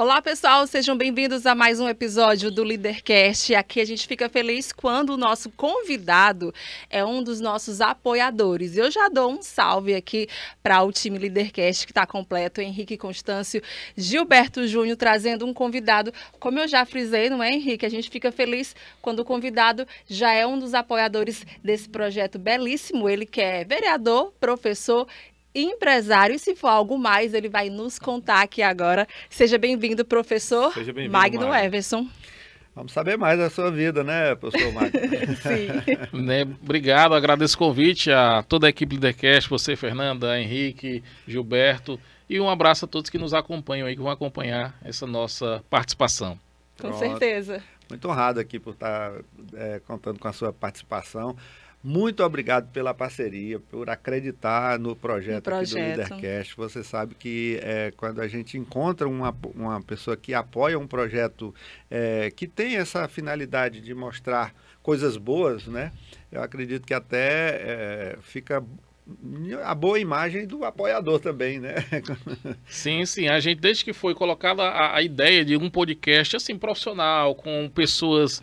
Olá, pessoal, sejam bem-vindos a mais um episódio do Leadercast. Aqui a gente fica feliz quando o nosso convidado é um dos nossos apoiadores. Eu já dou um salve aqui para o time Leadercast que está completo, Henrique Constâncio, Gilberto Júnior, trazendo um convidado. Como eu já frisei, não é, Henrique? A gente fica feliz quando o convidado já é um dos apoiadores desse projeto belíssimo. Ele que é vereador, professor, empresário, e se for algo mais, ele vai nos contar aqui agora. Seja bem-vindo, professor Magno Everson. Vamos saber mais da sua vida, né, professor Magno? Sim. Obrigado, agradeço o convite a toda a equipe Leadercast, você, Fernanda, Henrique, Gilberto, e um abraço a todos que nos acompanham aí, que vão acompanhar essa nossa participação. Com certeza. Muito honrado aqui por estar contando com a sua participação. Muito obrigado pela parceria, por acreditar no projeto aqui do Leadercast. Você sabe que quando a gente encontra uma pessoa que apoia um projeto que tem essa finalidade de mostrar coisas boas, né? Eu acredito que até fica a boa imagem do apoiador também, né? Sim, sim. A gente, desde que foi colocada a ideia de um podcast assim profissional, com pessoas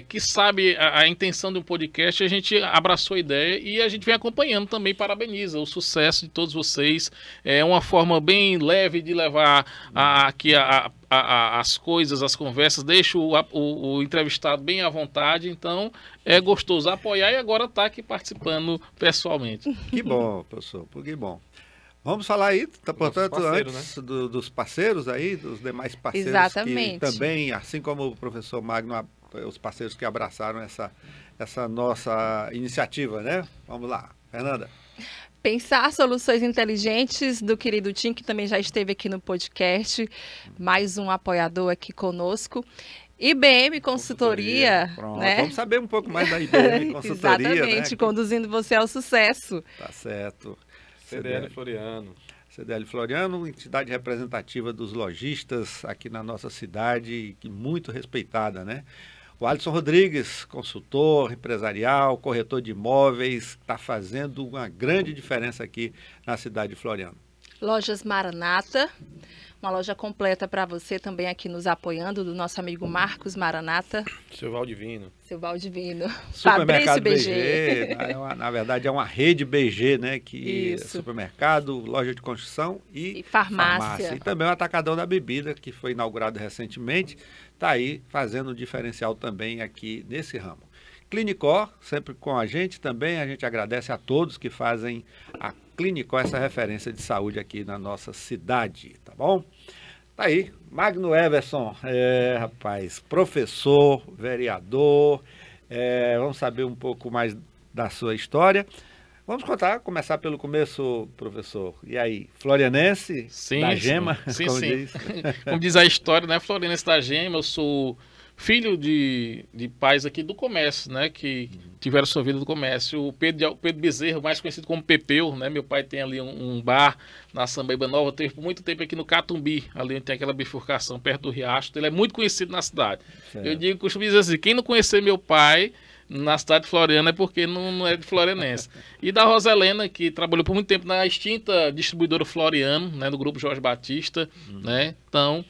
que sabem a intenção de um podcast, a gente abraçou a ideia e a gente vem acompanhando também, parabeniza o sucesso de todos vocês. É uma forma bem leve de levar aqui as coisas, as conversas, deixa o entrevistado bem à vontade, então é gostoso apoiar e agora está aqui participando pessoalmente. Que bom, professor, que bom. Vamos falar aí, portanto, antes, né? Dos parceiros aí, dos demais parceiros. Exatamente. Que também, assim como o professor Magno, os parceiros que abraçaram essa nossa iniciativa, né? Vamos lá, Fernanda. Pensar soluções inteligentes do querido Tim, que também já esteve aqui no podcast, mais um apoiador aqui conosco. IBM Consultoria, pronto, né? Vamos saber um pouco mais da IBM Consultoria, Exatamente, né? conduzindo você ao sucesso. Tá certo. CDL Floriano. CDL Floriano, entidade representativa dos lojistas aqui na nossa cidade, muito respeitada, né? O Alisson Rodrigues, consultor empresarial, corretor de imóveis, está fazendo uma grande diferença aqui na cidade de Floriano. Lojas Maranata, uma loja completa para você também aqui nos apoiando, do nosso amigo Marcos Maranata. Seu Valdivino. Seu Valdivino. Supermercado BG. Na verdade é uma rede BG, né? Que é supermercado, loja de construção e farmácia. E também o Atacadão da Bebida, que foi inaugurado recentemente, está aí fazendo um diferencial também aqui nesse ramo. Clinicó, sempre com a gente também, a gente agradece a todos que fazem a Clinicó, essa referência de saúde aqui na nossa cidade, tá bom? Tá aí, Magno Everson, rapaz, professor, vereador, vamos saber um pouco mais da sua história. Vamos começar pelo começo, professor. E aí, florianense da Gema, como diz? Como diz a história, né? Florianense da Gema, eu sou filho de pais aqui do comércio, né? Que tiveram sua vida do comércio. O Pedro Bezerra, mais conhecido como Pepeu, né? Meu pai tem ali um bar na Sambaíba Nova, teve por muito tempo aqui no Catumbi, ali onde tem aquela bifurcação perto do Riacho. Ele é muito conhecido na cidade. Certo. Eu costumo dizer assim, quem não conhecer meu pai na cidade de Floriana é porque não é de florianense. E da Roselena, que trabalhou por muito tempo na extinta distribuidora Floriano, né, do grupo Jorge Batista, né? Então,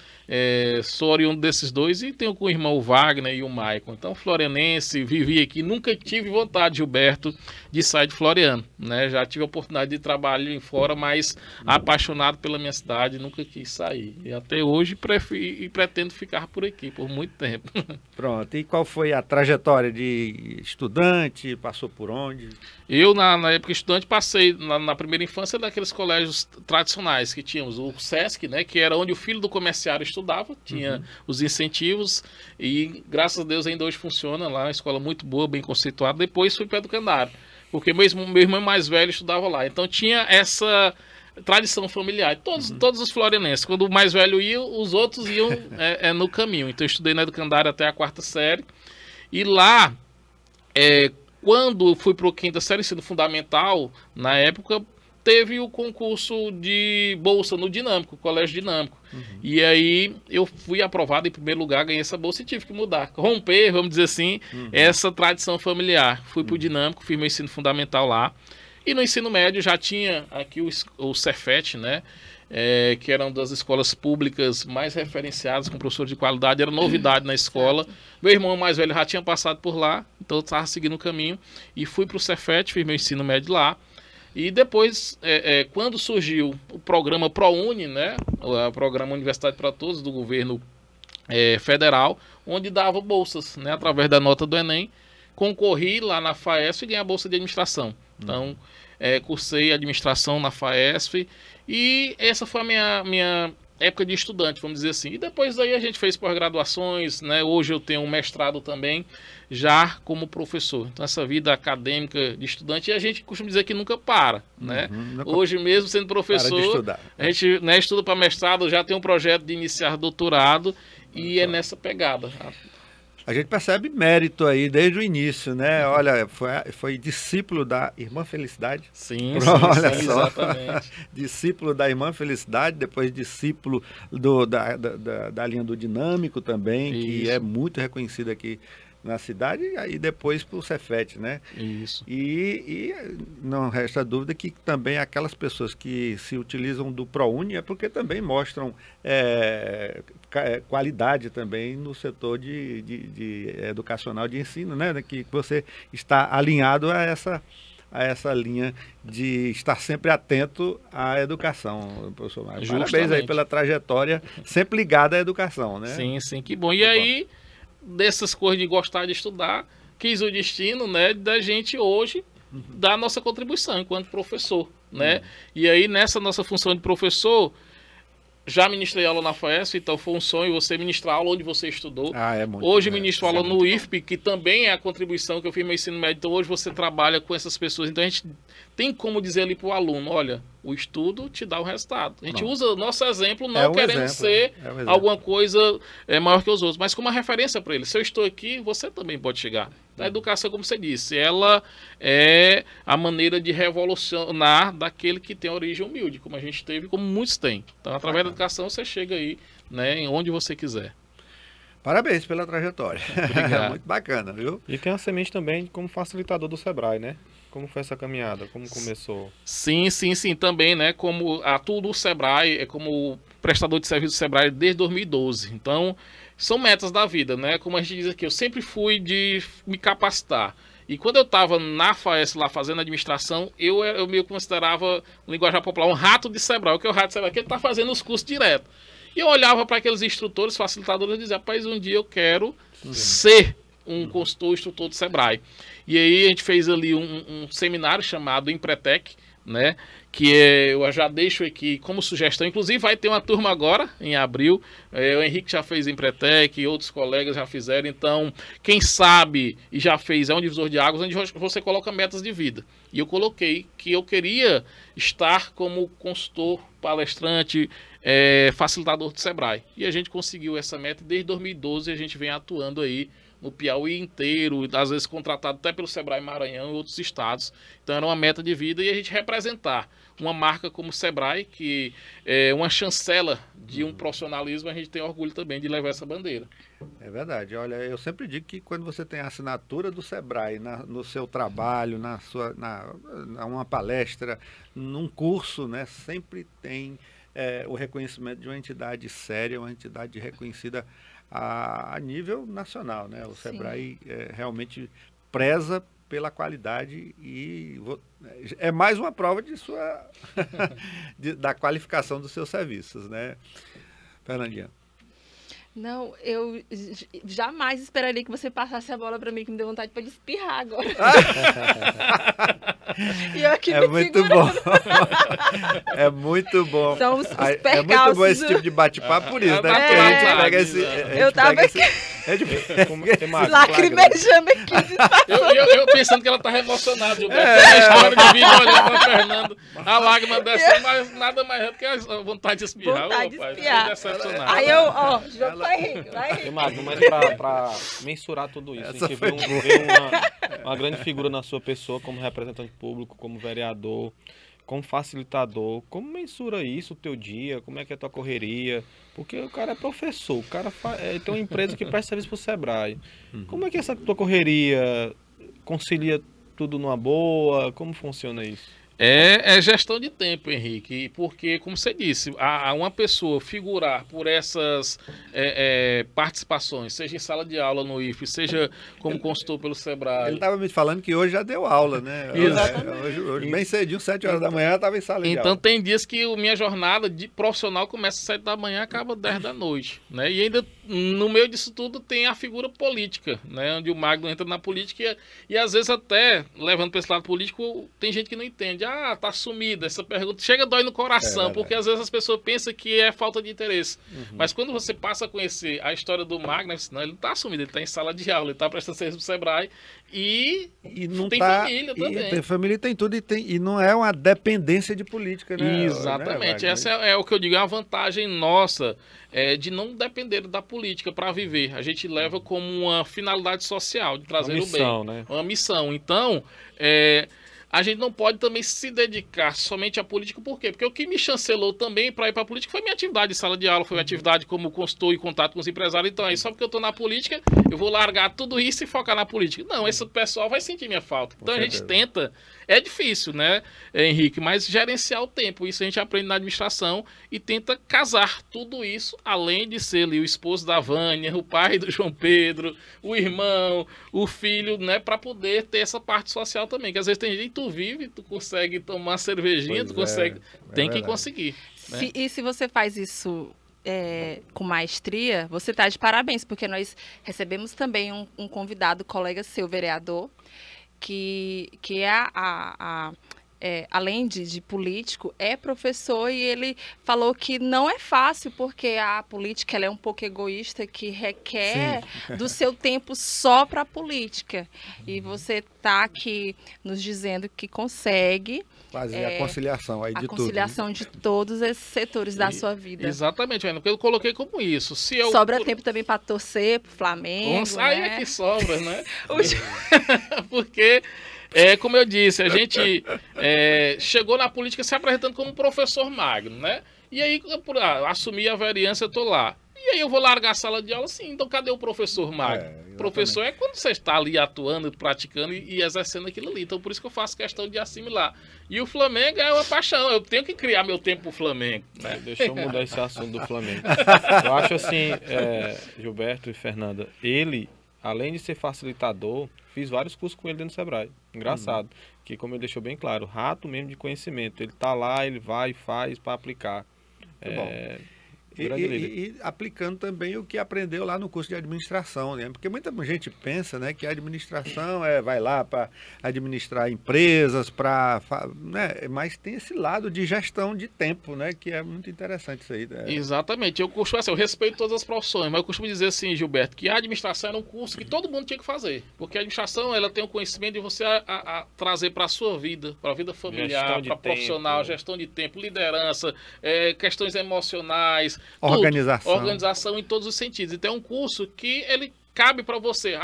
sou oriundo desses dois e tenho com o irmão o Wagner e o Maicon. Então, florianense, vivi aqui, nunca tive vontade, Gilberto, de sair de Floriano, né? Já tive a oportunidade de trabalhar fora, mas apaixonado pela minha cidade, nunca quis sair. E até hoje pretendo ficar por aqui por muito tempo. Pronto, e qual foi a trajetória de estudante? Passou por onde? Eu, na época estudante, passei na primeira infância daqueles colégios tradicionais que tínhamos, o SESC, né, que era onde o filho do comerciário estudava, tinha os incentivos e, graças a Deus, ainda hoje funciona lá, uma escola muito boa, bem conceituada. Depois fui para o Educandário, porque meu irmão mais velho estudava lá, então tinha essa tradição familiar. Todos os florianenses, quando o mais velho ia, os outros iam no caminho. Então eu estudei na Educandário até a 4ª série e lá, quando fui para a 5ª série, ensino fundamental, na época, teve o concurso de bolsa no Dinâmico, Colégio Dinâmico. E aí eu fui aprovado em primeiro lugar, ganhei essa bolsa e tive que mudar, romper, vamos dizer assim, essa tradição familiar. Fui para o Dinâmico, fiz meu ensino fundamental lá. E no ensino médio já tinha aqui o Cefet, né? que era uma das escolas públicas mais referenciadas, com professor de qualidade, era novidade na escola. Meu irmão mais velho já tinha passado por lá, então eu estava seguindo o caminho, e fui para o Cefet, fiz meu ensino médio lá. E depois, quando surgiu o programa ProUni, né, o programa Universidade para Todos, do governo federal, onde dava bolsas, né, através da nota do Enem, concorri lá na FAESF e ganhei a bolsa de administração. Então, cursei administração na FAESF, e essa foi a minha época de estudante, vamos dizer assim. E depois daí a gente fez pós-graduações, né? Hoje eu tenho um mestrado também, já como professor. Então essa vida acadêmica de estudante, e a gente costuma dizer que nunca para, né? Hoje mesmo sendo professor, a gente, né, estuda para mestrado, já tem um projeto de iniciar doutorado, e é nessa pegada. A gente percebe mérito aí desde o início, né? Olha, foi discípulo da Irmã Felicidade. Sim, olha sim, só. Exatamente. Discípulo da Irmã Felicidade, depois discípulo da linha do Dinâmico também, que é muito reconhecido aqui na cidade, e aí depois para o Cefet, né? Isso. E não resta dúvida que também aquelas pessoas que se utilizam do ProUni é porque também mostram qualidade também no setor de educacional de ensino, né? Que você está alinhado a essa linha de estar sempre atento à educação, professor Mário. Parabéns aí pela trajetória sempre ligada à educação, né? Sim, sim, que bom. E aí, dessas coisas de gostar de estudar, quis o destino, né, da gente hoje dar a nossa contribuição enquanto professor, né? E aí, nessa nossa função de professor, já ministrei aula na FAESF, então foi um sonho você ministrar aula onde você estudou. Hoje ministro aula no IFP, que também é a contribuição que eu fiz no ensino médio. Então hoje você trabalha com essas pessoas. Então a gente tem como dizer ali para o aluno, olha, o estudo te dá o resultado. A gente usa o nosso exemplo, não querendo ser alguma coisa maior que os outros, mas como uma referência para ele. Se eu estou aqui, você também pode chegar. A educação, como você disse, ela é a maneira de revolucionar daquele que tem origem humilde, como a gente teve, como muitos têm. Então, através da educação, você chega aí, né, em onde você quiser. Parabéns pela trajetória. Muito bacana, viu? E tem a semente também como facilitador do Sebrae, né? Como foi essa caminhada? Como começou? Sim, também, né? Como atuo do Sebrae, como prestador de serviço do Sebrae desde 2012. Então, são metas da vida, né? Como a gente diz aqui, eu sempre fui de me capacitar. E quando eu estava na FAESF lá fazendo administração, eu me considerava, no linguajar popular, um rato de Sebrae. O que é o rato de Sebrae? Que ele está fazendo os cursos direto. E eu olhava para aqueles instrutores, facilitadores, e dizia, rapaz, um dia eu quero ser um consultor, instrutor do Sebrae. E aí a gente fez ali um seminário chamado Empretec, né? Que eu já deixo aqui como sugestão. Inclusive vai ter uma turma agora, em abril. O Henrique já fez Empretec, outros colegas já fizeram. Então, quem sabe e já fez, é um divisor de águas, onde você coloca metas de vida. E eu coloquei que eu queria estar como consultor, palestrante, facilitador do Sebrae. E a gente conseguiu essa meta. Desde 2012 a gente vem atuando aí no Piauí inteiro, às vezes contratado até pelo Sebrae Maranhão e outros estados. Então era uma meta de vida, e a gente representar uma marca como o Sebrae, que é uma chancela de um profissionalismo, a gente tem orgulho também de levar essa bandeira. É verdade. Olha, eu sempre digo que quando você tem a assinatura do Sebrae no seu trabalho, uma palestra, num curso, né, sempre tem o reconhecimento de uma entidade séria, uma entidade reconhecida a nível nacional, né? O Sebrae realmente preza pela qualidade e é mais uma prova da qualificação dos seus serviços, né? Fernandinha. Não, eu jamais esperaria que você passasse a bola para mim, que me deu vontade para espirrar agora. E eu aqui muito bom. É muito bom. São os percalços. É muito bom esse tipo de bate-papo por isso, né? Porque a gente pega esse... Eu tava aqui... lacrimejando aqui. Eu pensando que ela estava emocionada. A história de vida, olhando para Fernando, a lágrima descendo, mas nada mais é do que a vontade de espirrar. Aí eu, jogo vai rir. Magno, mas para mensurar tudo isso, a gente vê uma grande figura na sua pessoa como representante público, como vereador, como facilitador. Como mensura isso, o teu dia? Como é que é a tua correria? Porque o cara é professor, o cara tem uma empresa que presta serviço para o Sebrae. Como é que essa tua correria concilia tudo numa boa? Como funciona isso? É gestão de tempo, Henrique, porque, como você disse, uma pessoa figurar por essas participações, seja em sala de aula no IFE, seja como consultor pelo Sebrae. Ele estava me falando que hoje já deu aula, né? Hoje bem cedinho, 7 horas da manhã, estava em sala de aula. Então tem dias que minha jornada de profissional começa às 7 da manhã e acaba às 10 da noite, né? E ainda, no meio disso tudo, tem a figura política, né? Onde o Magno entra na política e às vezes até, levando para esse lado político, tem gente que não entende. Tá sumida, essa pergunta chega dói no coração, porque às vezes as pessoas pensam que é falta de interesse. Mas quando você passa a conhecer a história do Magno, não, ele não tá sumido, ele tá em sala de aula, ele tá prestando serviço pro Sebrae e não tem família também. Tem família, tem tudo, e não é uma dependência de política, né? Exatamente, essa é o que eu digo, é uma vantagem nossa de não depender da política para viver. A gente leva como uma finalidade social, de trazer o bem. Né? Uma missão. Então, a gente não pode também se dedicar somente à política, por quê? Porque o que me chancelou também para ir para a política foi minha atividade de sala de aula, foi minha atividade como consultor e contato com os empresários. Então, só porque eu estou na política, eu vou largar tudo isso e focar na política. Não, esse pessoal vai sentir minha falta. Então, a gente tenta, é difícil, né, Henrique, mas gerenciar o tempo. Isso a gente aprende na administração e tenta casar tudo isso, além de ser ali o esposo da Vânia, o pai do João Pedro, o irmão, o filho, né, para poder ter essa parte social também, que às vezes tem gente tu vive, tu consegue tomar cervejinha, tu consegue... Tem que conseguir. Né? E se você faz isso com maestria, você está de parabéns, porque nós recebemos também um convidado, colega seu, vereador, que além de político, é professor, e ele falou que não é fácil, porque a política ela é um pouco egoísta, que requer do seu tempo só para a política. E você está aqui nos dizendo que consegue fazer a conciliação aí de tudo. A conciliação de todos esses setores da sua vida. Exatamente, porque eu coloquei como isso. Sobra tempo também para torcer pro Flamengo. Aí é que sobra, né? Porque... como eu disse, a gente chegou na política se apresentando como professor Magno, né? E aí, assumi a vereança, eu tô lá. E aí eu vou largar a sala de aula, sim. Então, cadê o professor Magno? Professor é quando você está ali atuando, praticando e exercendo aquilo ali. Então, por isso que eu faço questão de assimilar. E o Flamengo é uma paixão. Eu tenho que criar meu tempo pro Flamengo. Né? Deixa eu mudar esse assunto do Flamengo. Eu acho assim, Gilberto e Fernanda, ele, além de ser facilitador, fiz vários cursos com ele dentro do Sebrae. Engraçado. Que, como ele deixou bem claro, rato mesmo de conhecimento. Ele tá lá, ele vai e faz para aplicar. E aplicando também o que aprendeu lá no curso de administração, né? Porque muita gente pensa, né, que a administração vai lá para administrar empresas, né? Mas tem esse lado de gestão de tempo, né, que é muito interessante isso aí. Né? Exatamente. Eu respeito todas as profissões, mas eu costumo dizer assim, Gilberto, que a administração era um curso que todo mundo tinha que fazer. Porque a administração, ela tem o conhecimento de você trazer para a sua vida, para a vida familiar, para profissional, gestão de tempo, liderança, questões emocionais, organização em todos os sentidos. Então é um curso que ele cabe para você.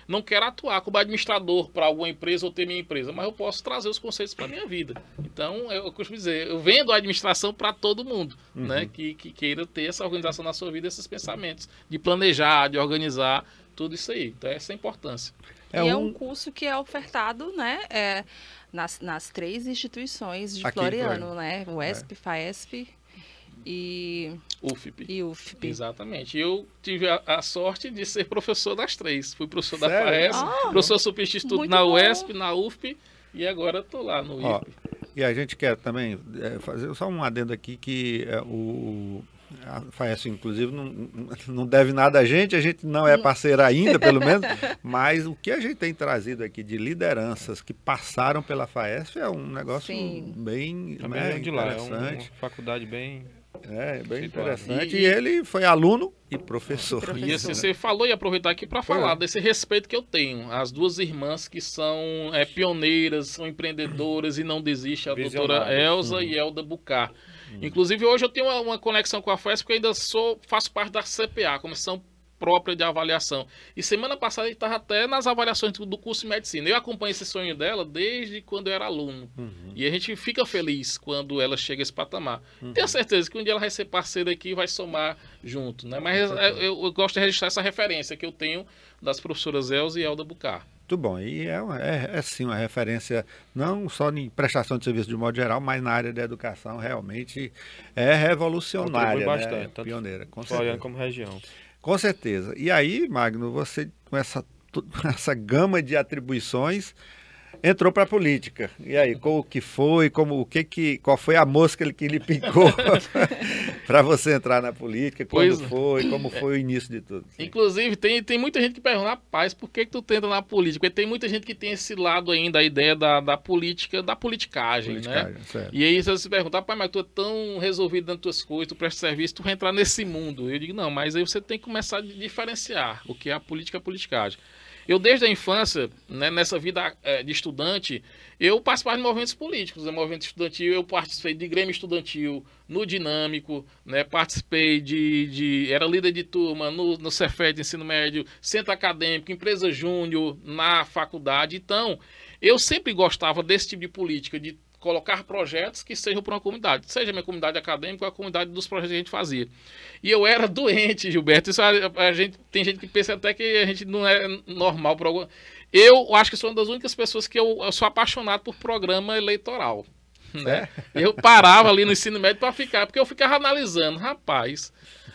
Não quero atuar como administrador para alguma empresa ou ter minha empresa, mas eu posso trazer os conceitos para minha vida. Então, eu costumo dizer, eu vendo a administração para todo mundo, né, que queira ter essa organização na sua vida, esses pensamentos de planejar, de organizar, tudo isso aí. Então, essa é a importância. É um curso que é ofertado, né, nas 3 instituições de Floriano, né, UESP, FAESP e UFP. Exatamente. Eu tive a sorte de ser professor das 3. Fui professor da FAESP, professor substituto na UESP, na UFP, e agora estou lá no IFP. E a gente quer também fazer só um adendo aqui, que a FAESP, inclusive, não deve nada a gente não é parceira ainda, pelo menos, mas o que a gente tem trazido aqui de lideranças que passaram pela FAESP é um negócio bem interessante. É uma faculdade bem interessante. E ele foi aluno e professor. E assim, você falou, e aproveitar aqui para falar desse respeito que eu tenho. As 2 irmãs que são pioneiras, são empreendedoras e não desistem, a doutora Elza e Elda Bucar. Inclusive, hoje eu tenho uma conexão com a FAESP, porque eu ainda faço parte da CPA, Comissão Própria de Avaliação. E semana passada a gente estava até nas avaliações do curso de medicina. Eu acompanho esse sonho dela desde quando eu era aluno. E a gente fica feliz quando ela chega a esse patamar. Tenho certeza que um dia ela vai ser parceira aqui e vai somar junto, né? Mas eu gosto de registrar essa referência que eu tenho das professoras Elza e Elda Bucar. Muito bom. E é sim uma referência, não só em prestação de serviço de modo geral, mas na área da educação, realmente é revolucionária, bastante, né? Pioneira, com Floriano certeza. como região. Com certeza. E aí, Magno, você com essa gama de atribuições entrou para a política. E aí, qual que foi, qual foi a mosca que lhe picou para você entrar na política? Como foi o início de tudo? Sim. Inclusive, tem muita gente que pergunta, rapaz, por que tu tenta na política? Porque tem muita gente que tem esse lado ainda, a ideia da política, da politicagem, né? Certo. E aí você se pergunta, rapaz, mas tu é tão resolvido nas tuas coisas, tu presta serviço, tu vai entrar nesse mundo. Eu digo, não, mas aí você tem que começar a diferenciar o que é a política e a politicagem. Eu, desde a infância, né, nessa vida de estudante, eu participava de movimentos políticos. No movimento estudantil, eu participei de Grêmio Estudantil, no Dinâmico, né, participei era líder de turma no Cefet de Ensino Médio, Centro Acadêmico, Empresa Júnior, na faculdade. Então, eu sempre gostava desse tipo de política, de colocar projetos que sejam para uma comunidade, seja a minha comunidade acadêmica ou a comunidade dos projetos que a gente fazia. E eu era doente, Gilberto. Isso tem gente que pensa até que a gente não é normal. Eu acho que sou uma das únicas pessoas que eu sou apaixonado por programa eleitoral. Né? Eu parava ali no ensino médio para ficar, porque eu ficava analisando, rapaz,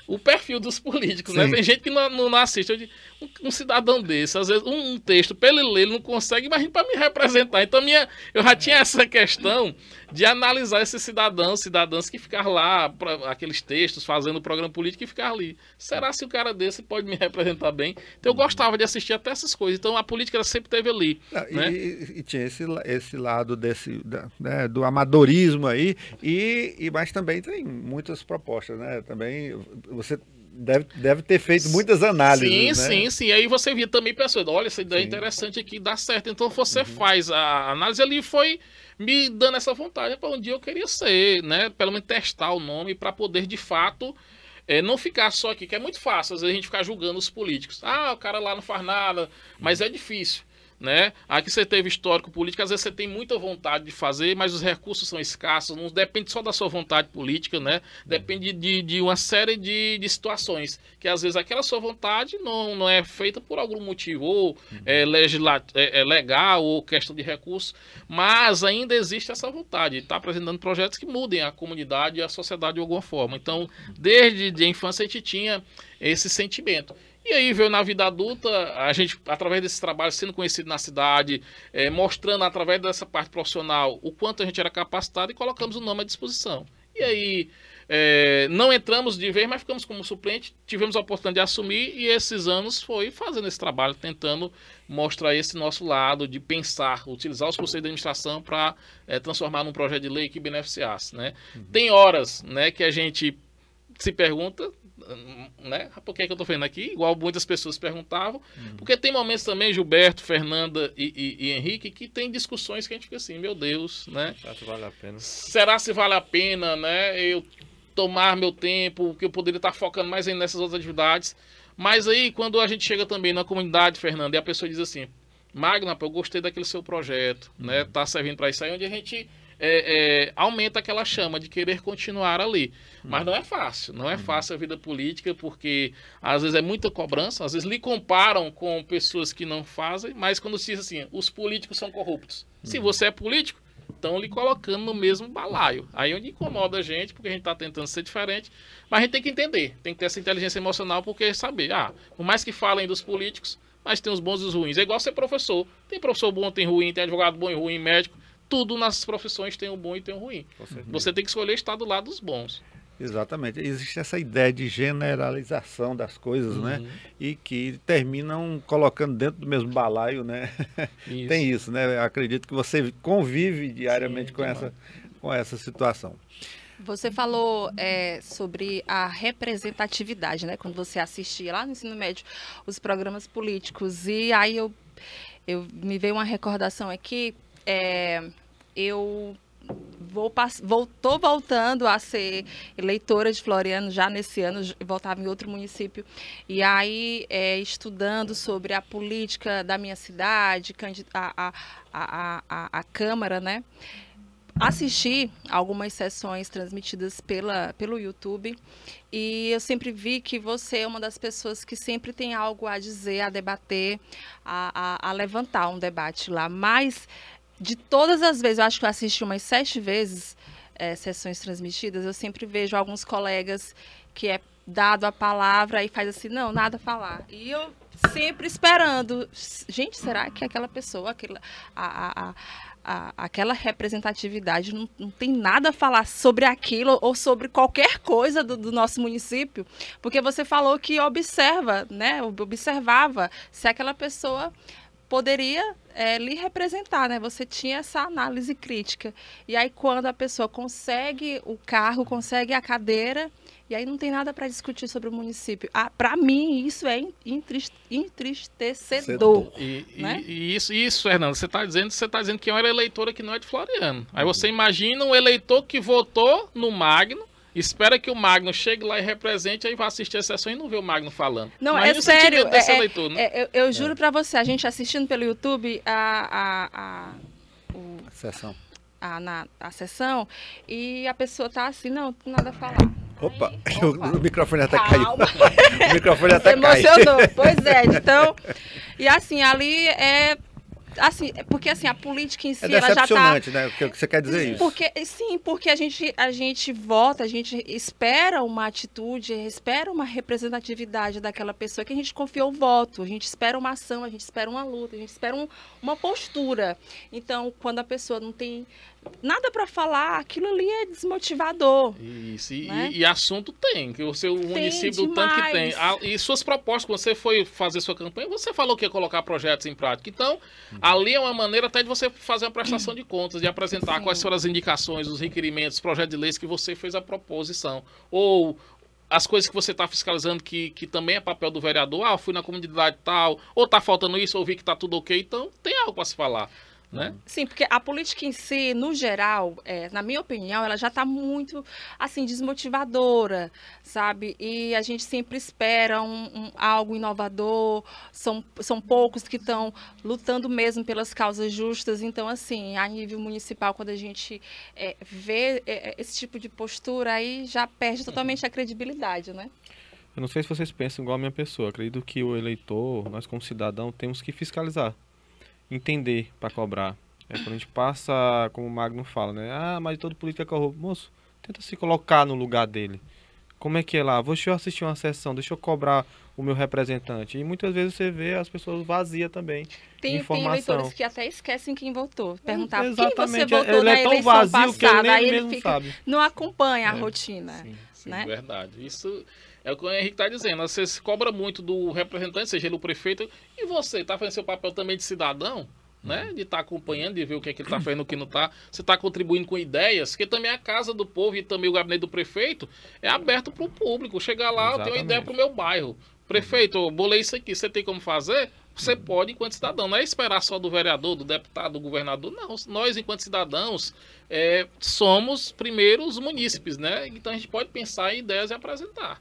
o perfil dos políticos, né? Tem gente que não assiste. Eu digo, um cidadão desse, às vezes um texto, para ele ler, ele não consegue, imagina para me representar. Então eu já tinha essa questão de analisar esses cidadãos que ficavam lá, aqueles textos, fazendo o programa político e ficar ali. Será se o cara desse pode me representar bem? Então eu gostava de assistir até essas coisas. Então a política ela sempre esteve ali. Né? E tinha esse lado né, do amadorismo aí, mas também tem muitas propostas, né? Também você deve ter feito muitas análises, Sim. E aí você via também pessoas, olha, essa ideia é interessante aqui, dá certo. Então você faz a análise ali, foi me dando essa vontade. Para um dia eu queria ser, né? Pelo menos testar o nome para poder, de fato, não ficar só aqui, que é muito fácil, às vezes a gente ficar julgando os políticos. Ah, o cara lá não faz nada, mas é difícil. Né? Aqui você teve histórico político, às vezes você tem muita vontade de fazer, mas os recursos são escassos, não depende só da sua vontade política, né? Depende de uma série de situações, que às vezes aquela sua vontade não é feita por algum motivo, ou é legal, ou questão de recursos, mas ainda existe essa vontade, está apresentando projetos que mudem a comunidade e a sociedade de alguma forma. Então, desde a infância a gente tinha esse sentimento. E aí veio na vida adulta, a gente, através desse trabalho, sendo conhecido na cidade, mostrando através dessa parte profissional o quanto a gente era capacitado e colocamos o nome à disposição. E aí, não entramos de vez, mas ficamos como suplente, tivemos a oportunidade de assumir e esses anos foi fazendo esse trabalho, tentando mostrar esse nosso lado de pensar, utilizar os conceitos da administração para transformar num projeto de lei que beneficiasse. Né? Tem horas, né, que a gente se pergunta, né? Por que eu estou fazendo aqui? Igual muitas pessoas perguntavam. Porque tem momentos também, Gilberto, Fernanda e Henrique, que tem discussões que a gente fica assim, meu Deus, né? Será se vale a pena? Será se vale a pena, né? Eu tomar meu tempo, que eu poderia estar focando mais nessas outras atividades. Mas aí, quando a gente chega também na comunidade, Fernanda, e a pessoa diz assim, Magna, eu gostei daquele seu projeto, né? Tá servindo para isso aí, onde a gente aumenta aquela chama de querer continuar ali. Mas não é fácil, não é fácil a vida política, porque às vezes é muita cobrança, às vezes lhe comparam com pessoas que não fazem, mas quando se diz assim, os políticos são corruptos. Se você é político, estão lhe colocando no mesmo balaio. Aí onde incomoda a gente, porque a gente está tentando ser diferente, mas a gente tem que entender, tem que ter essa inteligência emocional, porque saber, por mais que falem dos políticos, mas tem os bons e os ruins. É igual ser professor. Tem professor bom, tem ruim, tem advogado bom e ruim, médico. Tudo nas profissões tem o bom e tem o ruim. Você tem que escolher estar do lado dos bons. Exatamente. Existe essa ideia de generalização das coisas, né? E que terminam colocando dentro do mesmo balaio, né? Isso. Tem isso, né? Eu acredito que você convive diariamente com essa situação. Você falou sobre a representatividade, né? Quando você assistia lá no ensino médio os programas políticos. E aí me veio uma recordação aqui. Eu estou voltando a ser eleitora de Floriano já nesse ano, voltava em outro município, e aí estudando sobre a política da minha cidade, a Câmara, né? assisti algumas sessões transmitidas pelo YouTube e eu sempre vi que você é uma das pessoas que sempre tem algo a dizer, a debater, a levantar um debate lá. Mas, de todas as vezes, eu acho que eu assisti umas 7 vezes sessões transmitidas, eu sempre vejo alguns colegas que é dado a palavra e faz assim, não, nada a falar. E eu sempre esperando, gente, será que aquela pessoa, aquela representatividade não tem nada a falar sobre aquilo ou sobre qualquer coisa do nosso município? Porque você falou que observa, né? Observava se aquela pessoa poderia lhe representar, né? Você tinha essa análise crítica. E aí, quando a pessoa consegue o cargo, consegue a cadeira, e aí não tem nada para discutir sobre o município. Para mim, isso é entristecedor. Né? Isso, Fernando, você está dizendo que é uma eleitora que não é de Floriano. Aí você imagina um eleitor que votou no Magno, espera que o Magno chegue lá e represente, aí vai assistir a sessão e não vê o Magno falando. Não, é sério. Eu juro para você, a gente assistindo pelo YouTube a sessão. A sessão, e a pessoa tá assim, não tem nada a falar. Opa. O microfone até caiu. O microfone até caiu. Emocionou, pois é. Então, e assim, ali assim, porque assim, a política em si, ela já tá... decepcionante, né? O que você quer dizer isso? Porque a gente vota, a gente espera uma atitude, espera uma representatividade daquela pessoa que a gente confiou o voto, a gente espera uma ação, a gente espera uma luta, a gente espera uma postura. Então, quando a pessoa não tem nada para falar, aquilo ali é desmotivador. Isso, né? e assunto tem, que o seu município do tanto que tem. E suas propostas, quando você foi fazer sua campanha, você falou que ia colocar projetos em prática. Então, ali é uma maneira até de você fazer uma prestação de contas, de apresentar quais foram as indicações, os requerimentos, os projetos de leis que você fez a proposição. Ou as coisas que você está fiscalizando, que também é papel do vereador, eu fui na comunidade tal, ou está faltando isso, ou vi que está tudo ok, então tem algo para se falar. Né? Sim, porque a política em si, no geral, na minha opinião, ela já está muito, assim, desmotivadora, sabe? E a gente sempre espera algo inovador, são poucos que estão lutando mesmo pelas causas justas. Então, assim, a nível municipal, quando a gente vê esse tipo de postura, aí já perde totalmente a credibilidade, né? Eu não sei se vocês pensam igual a minha pessoa. Acredito que o eleitor, nós como cidadão, temos que fiscalizar. Entender para cobrar. Quando a gente passa, como o Magno fala, né? Ah, mas todo político é corrupto. Moço, tenta se colocar no lugar dele. Como é que é lá? Deixa eu assistir uma sessão, deixa eu cobrar o meu representante. E muitas vezes você vê as pessoas vazias também. Tem eleitores que até esquecem quem votou. Perguntar quem você votou ele na tão eleição vazio passada. que ele nem aí ele mesmo fica, sabe. não acompanha a rotina. Sim, né? Verdade. Isso é o que o Henrique está dizendo. Você se cobra muito do representante, seja ele o prefeito. E você está fazendo seu papel também de cidadão? Né? De estar acompanhando, de ver o que é que ele está fazendo, o que não está. Você está contribuindo com ideias, que também a casa do povo e também o gabinete do prefeito é aberto para o público. Chegar lá, eu tenho uma ideia para o meu bairro. Prefeito, eu bolei isso aqui, você tem como fazer? Você pode enquanto cidadão. Não é esperar só do vereador, do deputado, do governador. Não, nós enquanto cidadãos somos primeiro os munícipes, né? Então a gente pode pensar em ideias e apresentar.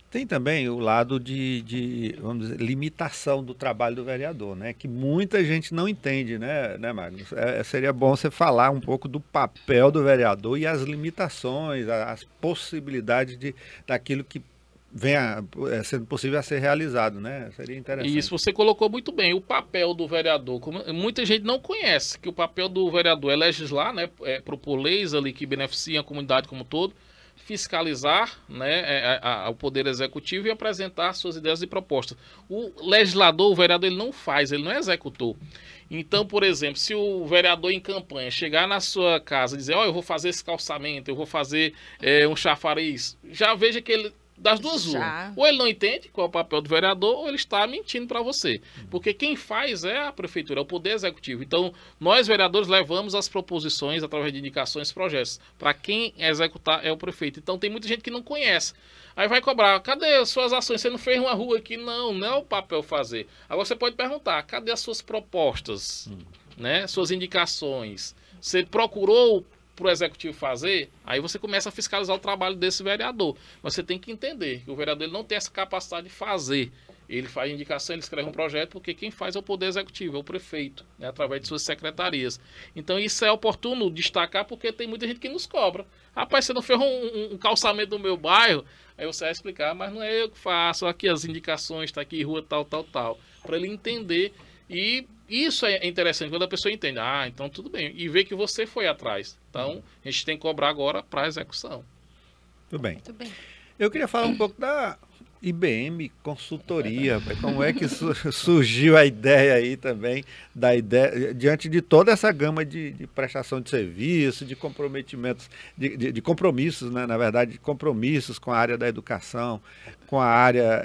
Tem também o lado de vamos dizer, limitação do trabalho do vereador, né? Que muita gente não entende, né Magno? Seria bom você falar um pouco do papel do vereador e as limitações, as possibilidades daquilo que venha sendo possível a ser realizado, né? Seria interessante. Isso, você colocou muito bem. O papel do vereador, muita gente não conhece, que o papel do vereador é legislar, né? Propor leis ali que beneficiam a comunidade como um todo, fiscalizar, né, o poder executivo e apresentar suas ideias e propostas. O legislador, o vereador, ele não faz, ele não é executor. Então, por exemplo, se o vereador em campanha chegar na sua casa e dizer, eu vou fazer esse calçamento, eu vou fazer um chafariz, já veja que ele, das duas uma, ou ele não entende qual é o papel do vereador, ou ele está mentindo para você. Porque quem faz é a prefeitura, é o poder executivo. Então, nós, vereadores, levamos as proposições, através de indicações, projetos. Para quem executar é o prefeito. Então, tem muita gente que não conhece. Aí vai cobrar, cadê as suas ações? Você não fez uma rua aqui? Não é o papel fazer. Agora você pode perguntar, cadê as suas propostas? Né? Suas indicações? Você procurou para o executivo fazer? Aí você começa a fiscalizar o trabalho desse vereador. Mas você tem que entender que o vereador ele não tem essa capacidade de fazer. Ele faz indicação, ele escreve um projeto, porque quem faz é o Poder Executivo, é o prefeito, né, através de suas secretarias. Então isso é oportuno destacar, porque tem muita gente que nos cobra. Rapaz, você não fez um calçamento no meu bairro? Aí você vai explicar, mas não é eu que faço, aqui as indicações, está aqui rua tal, tal, tal. Para ele entender, e isso é interessante, quando a pessoa entende, então tudo bem, e vê que você foi atrás. Então a gente tem que cobrar agora para a execução. Muito bem. Eu queria falar um pouco da IBM Consultoria, como é que surgiu a ideia aí também, diante de toda essa gama de prestação de serviço, de comprometimentos, de compromissos, né? Na verdade, de compromissos com a área da educação, com a área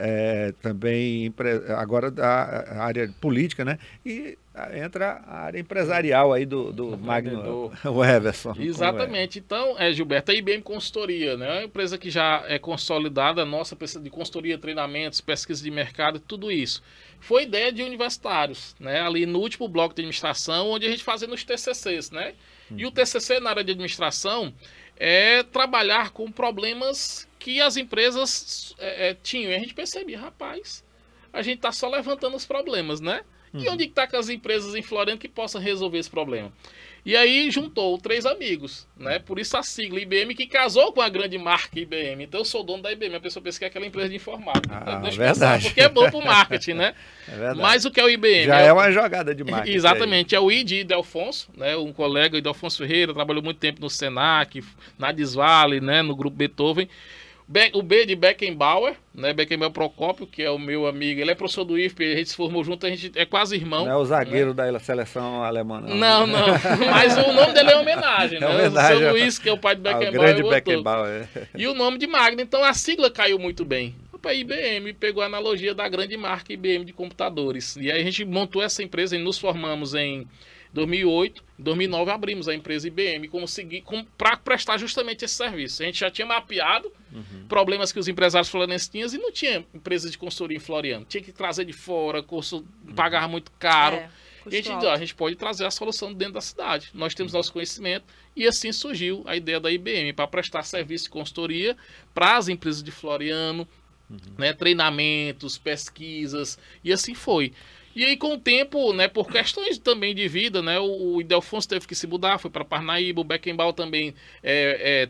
também, agora da área política, né? E entra a área empresarial aí do Magno, o Everson. Exatamente. Então, Gilberto, a IBM Consultoria, né? É uma empresa que já é consolidada, nossa precisa de consultoria, treinamentos, pesquisa de mercado, tudo isso. Foi ideia de universitários, né? Ali no último bloco de administração, onde a gente fazia nos TCCs, né? E o TCC na área de administração é trabalhar com problemas que as empresas tinham. E a gente percebia, rapaz, a gente está só levantando os problemas, né? E onde está com as empresas em Floriano que possam resolver esse problema? E aí juntou 3 amigos, né? Por isso a sigla IBM, que casou com a grande marca IBM. Então eu sou dono da IBM, a pessoa pensa que é aquela empresa de informática. Então, deixa eu pensar, porque é bom para o marketing, né? É verdade. Mas o que é o IBM? Já é uma jogada de marketing. Exatamente, é o I de Idelfonso, né? Um colega, Idelfonso Ferreira, trabalhou muito tempo no Senac, na Desvale, né? No Grupo Beethoven. O B de Beckenbauer, né? Beckenbauer Procópio, que é o meu amigo, ele é professor do IFP, a gente se formou junto, a gente é quase irmão. Não é o zagueiro, né, da seleção alemã, não. Não, mas o nome dele é homenagem, né? Homenagem, o seu Luiz, que é o pai de Beckenbauer. O grande Beckenbauer. E o nome de Magno, então a sigla caiu muito bem. A IBM pegou a analogia da grande marca IBM de computadores. E aí a gente montou essa empresa e nos formamos em 2008, em 2009 abrimos a empresa IBM para prestar justamente esse serviço. A gente já tinha mapeado problemas que os empresários florianenses tinham e não tinha empresa de consultoria em Floriano. Tinha que trazer de fora, curso pagava muito caro. E a gente pode trazer a solução dentro da cidade. Nós temos nosso conhecimento e assim surgiu a ideia da IBM para prestar serviço de consultoria para as empresas de Floriano, né, treinamentos, pesquisas, e assim foi. E aí, com o tempo, né, por questões também de vida, né, o Idelfonso teve que se mudar, foi para Parnaíba, o Beckenbauer também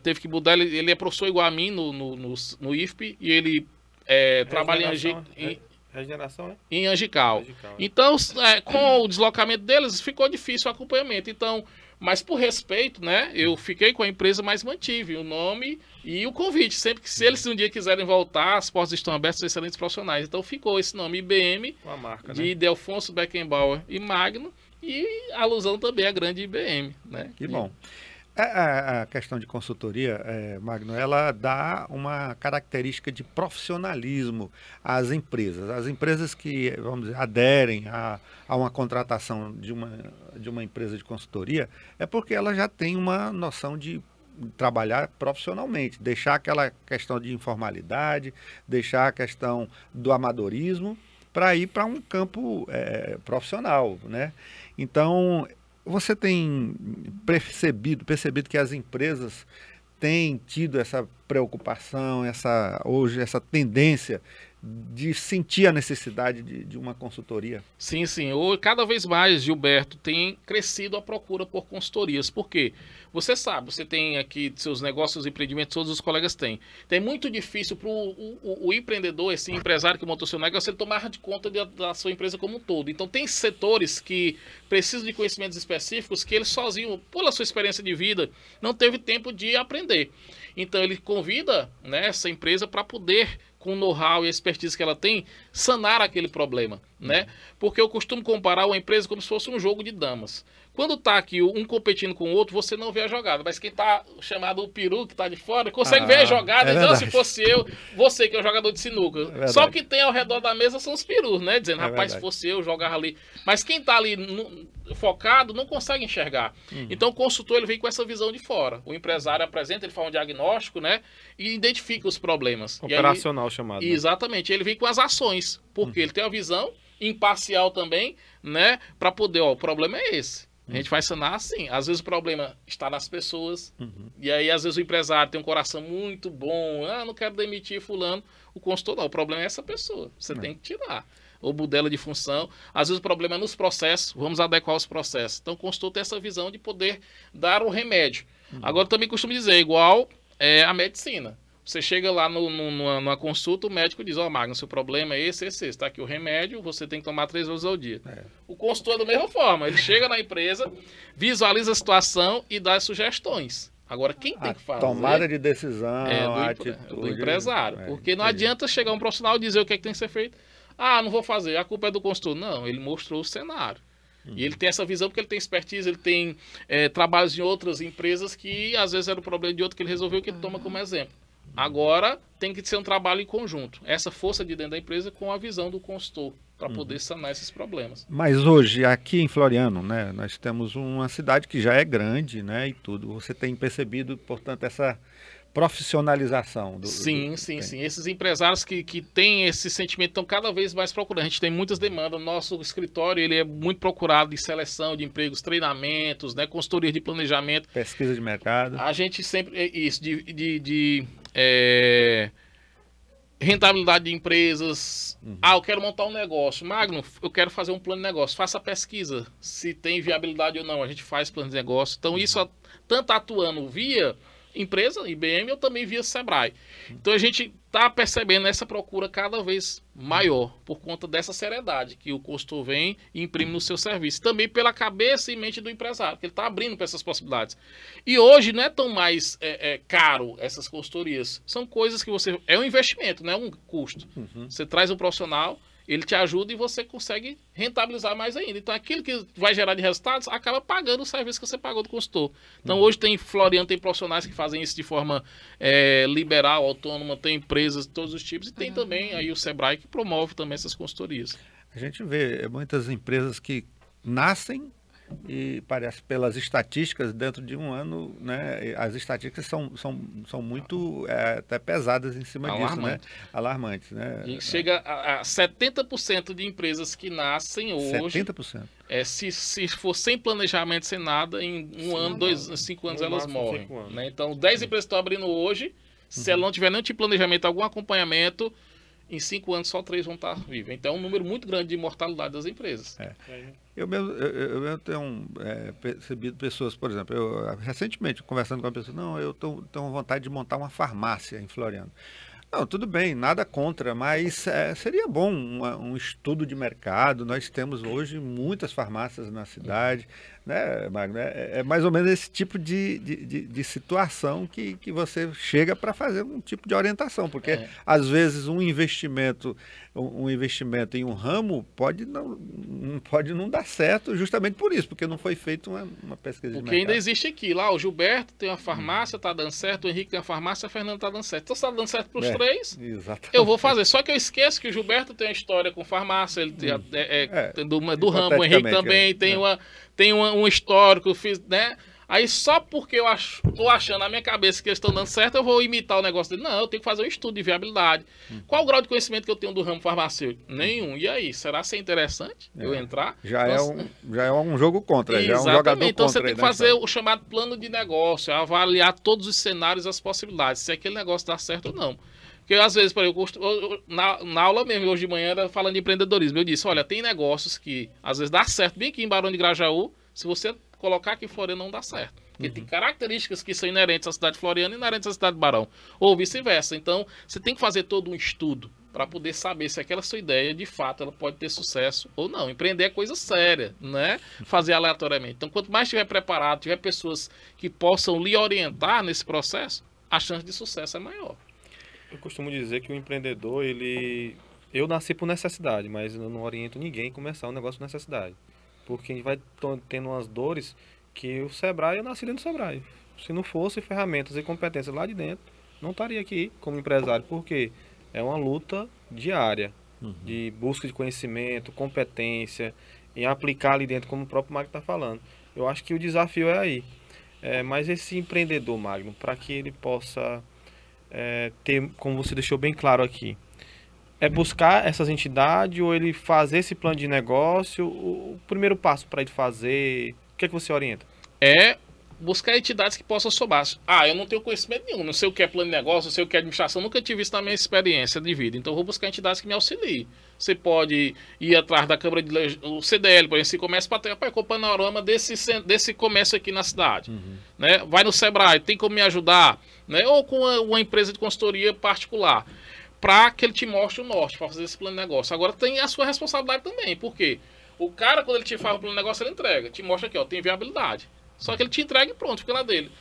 teve que mudar, ele é professor igual a mim no IFP, e ele trabalha Regeneração, né? Em Angical. Então, com o deslocamento deles, ficou difícil o acompanhamento. Então, mas por respeito, né, eu fiquei com a empresa, mas mantive o nome e o convite. Sempre que, se eles um dia quiserem voltar, as portas estão abertas, são excelentes profissionais. Então ficou esse nome IBM, uma marca, de Idelfonso, Beckenbauer e Magno, e a alusão também à grande IBM, né? Que bom. A questão de consultoria, Magno, ela dá uma característica de profissionalismo às empresas. As empresas que, vamos dizer, aderem a uma contratação de uma empresa de consultoria, é porque ela já tem uma noção de trabalhar profissionalmente, deixar aquela questão de informalidade, deixar a questão do amadorismo para ir para um campo profissional, né? Então, você tem percebido que as empresas têm tido essa preocupação, hoje essa tendência de sentir a necessidade de uma consultoria? Sim, sim. Cada vez mais, Gilberto, tem crescido a procura por consultorias. Por quê? Você sabe, você tem aqui seus negócios, empreendimentos, todos os colegas têm. Então é muito difícil para o empreendedor, esse empresário que montou seu negócio, ele tomar de conta da sua empresa como um todo. Então tem setores que precisam de conhecimentos específicos que ele sozinho, pela sua experiência de vida, não teve tempo de aprender. Então ele convida, né, essa empresa para poder, com o know-how e a expertise que ela tem, sanar aquele problema, né? Porque eu costumo comparar uma empresa como se fosse um jogo de damas. Quando está aqui um competindo com o outro, você não vê a jogada. Mas quem está chamado o peru, que está de fora, consegue ver a jogada. Então, se fosse eu, você que é o jogador de sinuca. Só que tem ao redor da mesa são os perus, né? Dizendo, rapaz, se fosse eu jogava ali. Mas quem está ali focado não consegue enxergar. Então, o consultor ele vem com essa visão de fora. O empresário apresenta, ele faz um diagnóstico, né? E identifica os problemas. Operacional aí, chamado. Exatamente. Ele vem com as ações. Porque ele tem a visão imparcial também, né? Para poder, o problema é esse. A gente vai sanar assim. Às vezes o problema está nas pessoas. E aí, às vezes, o empresário tem um coração muito bom. Ah, não quero demitir fulano. O consultor não. O problema é essa pessoa. Você tem que tirar. Ou mudá-la de função. Às vezes o problema é nos processos. Vamos adequar os processos. Então, o consultor tem essa visão de poder dar o remédio. Agora, também costumo dizer, igual a medicina. Você chega lá numa consulta, o médico diz, Magno, seu problema é esse. Está aqui o remédio, você tem que tomar 3 vezes ao dia. O consultor é da mesma forma. Ele chega na empresa, visualiza a situação e dá sugestões. Agora, quem tem que fazer... tomada de decisão, do empresário. Porque não adianta chegar um profissional e dizer o que tem que ser feito. Ah, não vou fazer, a culpa é do consultor. Não, ele mostrou o cenário. E ele tem essa visão porque ele tem expertise, ele tem trabalhos em outras empresas que às vezes era o problema de outro que ele resolveu, que ele toma como exemplo. Agora tem que ser um trabalho em conjunto. Essa força de dentro da empresa com a visão do consultor para poder sanar esses problemas. Mas hoje, aqui em Floriano, né, nós temos uma cidade que já é grande, né, e tudo. Você tem percebido, portanto, essa profissionalização sim. Esses empresários que têm esse sentimento estão cada vez mais procurando. A gente tem muitas demandas. Nosso escritório ele é muito procurado de seleção de empregos, treinamentos, né, consultoria de planejamento. Pesquisa de mercado. A gente sempre... Isso, rentabilidade de empresas. Eu quero montar um negócio. Magno, eu quero fazer um plano de negócio. Faça a pesquisa se tem viabilidade ou não. A gente faz plano de negócio. Então, isso tanto atuando via empresa, IBM, eu também via Sebrae. Então a gente está percebendo essa procura cada vez maior por conta dessa seriedade que o consultor vem e imprime no seu serviço. Também pela cabeça e mente do empresário, que ele está abrindo para essas possibilidades. E hoje não é tão mais caro essas consultorias. São coisas que você... É um investimento, não é um custo. Você traz um profissional, ele te ajuda e você consegue rentabilizar mais ainda. Então, aquilo que vai gerar de resultados acaba pagando o serviço que você pagou do consultor. Então, hoje tem Floriano, tem profissionais que fazem isso de forma liberal, autônoma, tem empresas de todos os tipos e tem também aí o Sebrae que promove também essas consultorias. A gente vê muitas empresas que nascem e parece pelas estatísticas, dentro de um ano, né, as estatísticas são muito até pesadas em cima disso, né? Alarmantes, né? E chega a 70% de empresas que nascem hoje. 70%? Se for sem planejamento, sem nada, em um ano, 5 anos elas morrem. Né? Então, 10 empresas estão abrindo hoje, se ela não tiver nenhum tipo de planejamento, algum acompanhamento, em 5 anos só 3 vão estar vivas. Então é um número muito grande de mortalidade das empresas. Eu mesmo tenho percebido pessoas, por exemplo, eu recentemente conversando com uma pessoa, eu tenho vontade de montar uma farmácia em Floriano. Não, tudo bem, nada contra, mas seria bom um estudo de mercado. Nós temos hoje muitas farmácias na cidade, né, Magno? É mais ou menos esse tipo de situação que você chega para fazer um tipo de orientação, porque às vezes um investimento em um ramo pode não dar certo justamente por isso, porque não foi feita uma pesquisa de mercado. Porque ainda existe aqui, lá o Gilberto tem uma farmácia, está dando certo, o Henrique tem uma farmácia, a Fernanda está dando certo. Então se está dando certo para os 3, exatamente. Eu vou fazer. Só que eu esqueço que o Gilberto tem uma história com farmácia, ele do ramo, o Henrique também tem um histórico, né? Aí só porque eu estou achando na minha cabeça que eles estão dando certo, eu vou imitar o negócio dele. Não, eu tenho que fazer um estudo de viabilidade. Qual o grau de conhecimento que eu tenho do ramo farmacêutico? Nenhum. E aí, será ser interessante eu entrar? Já é um jogo contra, já é um jogador então contra. Você tem que fazer o chamado plano de negócio, avaliar todos os cenários, as possibilidades, se aquele negócio dá certo ou não. Porque às vezes, por exemplo, na aula mesmo, hoje de manhã, falando de empreendedorismo, eu disse, olha, tem negócios que às vezes dá certo bem aqui em Barão de Grajaú, se você colocar aqui em Floriano não dá certo. Porque tem características que são inerentes à cidade de Floriano e inerentes à cidade de Barão. Ou vice-versa. Então, você tem que fazer todo um estudo para poder saber se aquela sua ideia, de fato, ela pode ter sucesso ou não. Empreender é coisa séria, né? Fazer aleatoriamente. Então, quanto mais estiver preparado, tiver pessoas que possam lhe orientar nesse processo, a chance de sucesso é maior. Eu costumo dizer que o empreendedor, eu nasci por necessidade, mas eu não oriento ninguém a começar um negócio por necessidade. Porque a gente vai tendo umas dores que o Sebrae, eu nasci dentro do Sebrae. Se não fosse ferramentas e competências lá de dentro, não estaria aqui como empresário, porque é uma luta diária de busca de conhecimento, competência, em aplicar ali dentro, como o próprio Magno está falando. Eu acho que o desafio é aí. Mas esse empreendedor, Magno, para que ele possa ter, como você deixou bem claro aqui, buscar essas entidades ou ele fazer esse plano de negócio, o primeiro passo para ele fazer, que é que você orienta? Buscar entidades que possam somar. Eu não tenho conhecimento nenhum, não sei o que é plano de negócio, não sei o que é administração, nunca tive isso na minha experiência de vida. Então, eu vou buscar entidades que me auxiliem. Você pode ir atrás da Câmara de o CDL, por exemplo, se começa para ter o panorama desse comércio aqui na cidade. Né? Vai no Sebrae, tem como me ajudar? Né? Ou com uma empresa de consultoria particular, para que ele te mostre o norte, para fazer esse plano de negócio. Agora, tem a sua responsabilidade também, porque o cara, quando ele te faz o plano de negócio, ele entrega, te mostra aqui, ó, tem viabilidade. Só que ele te entrega e pronto, fica lá dele.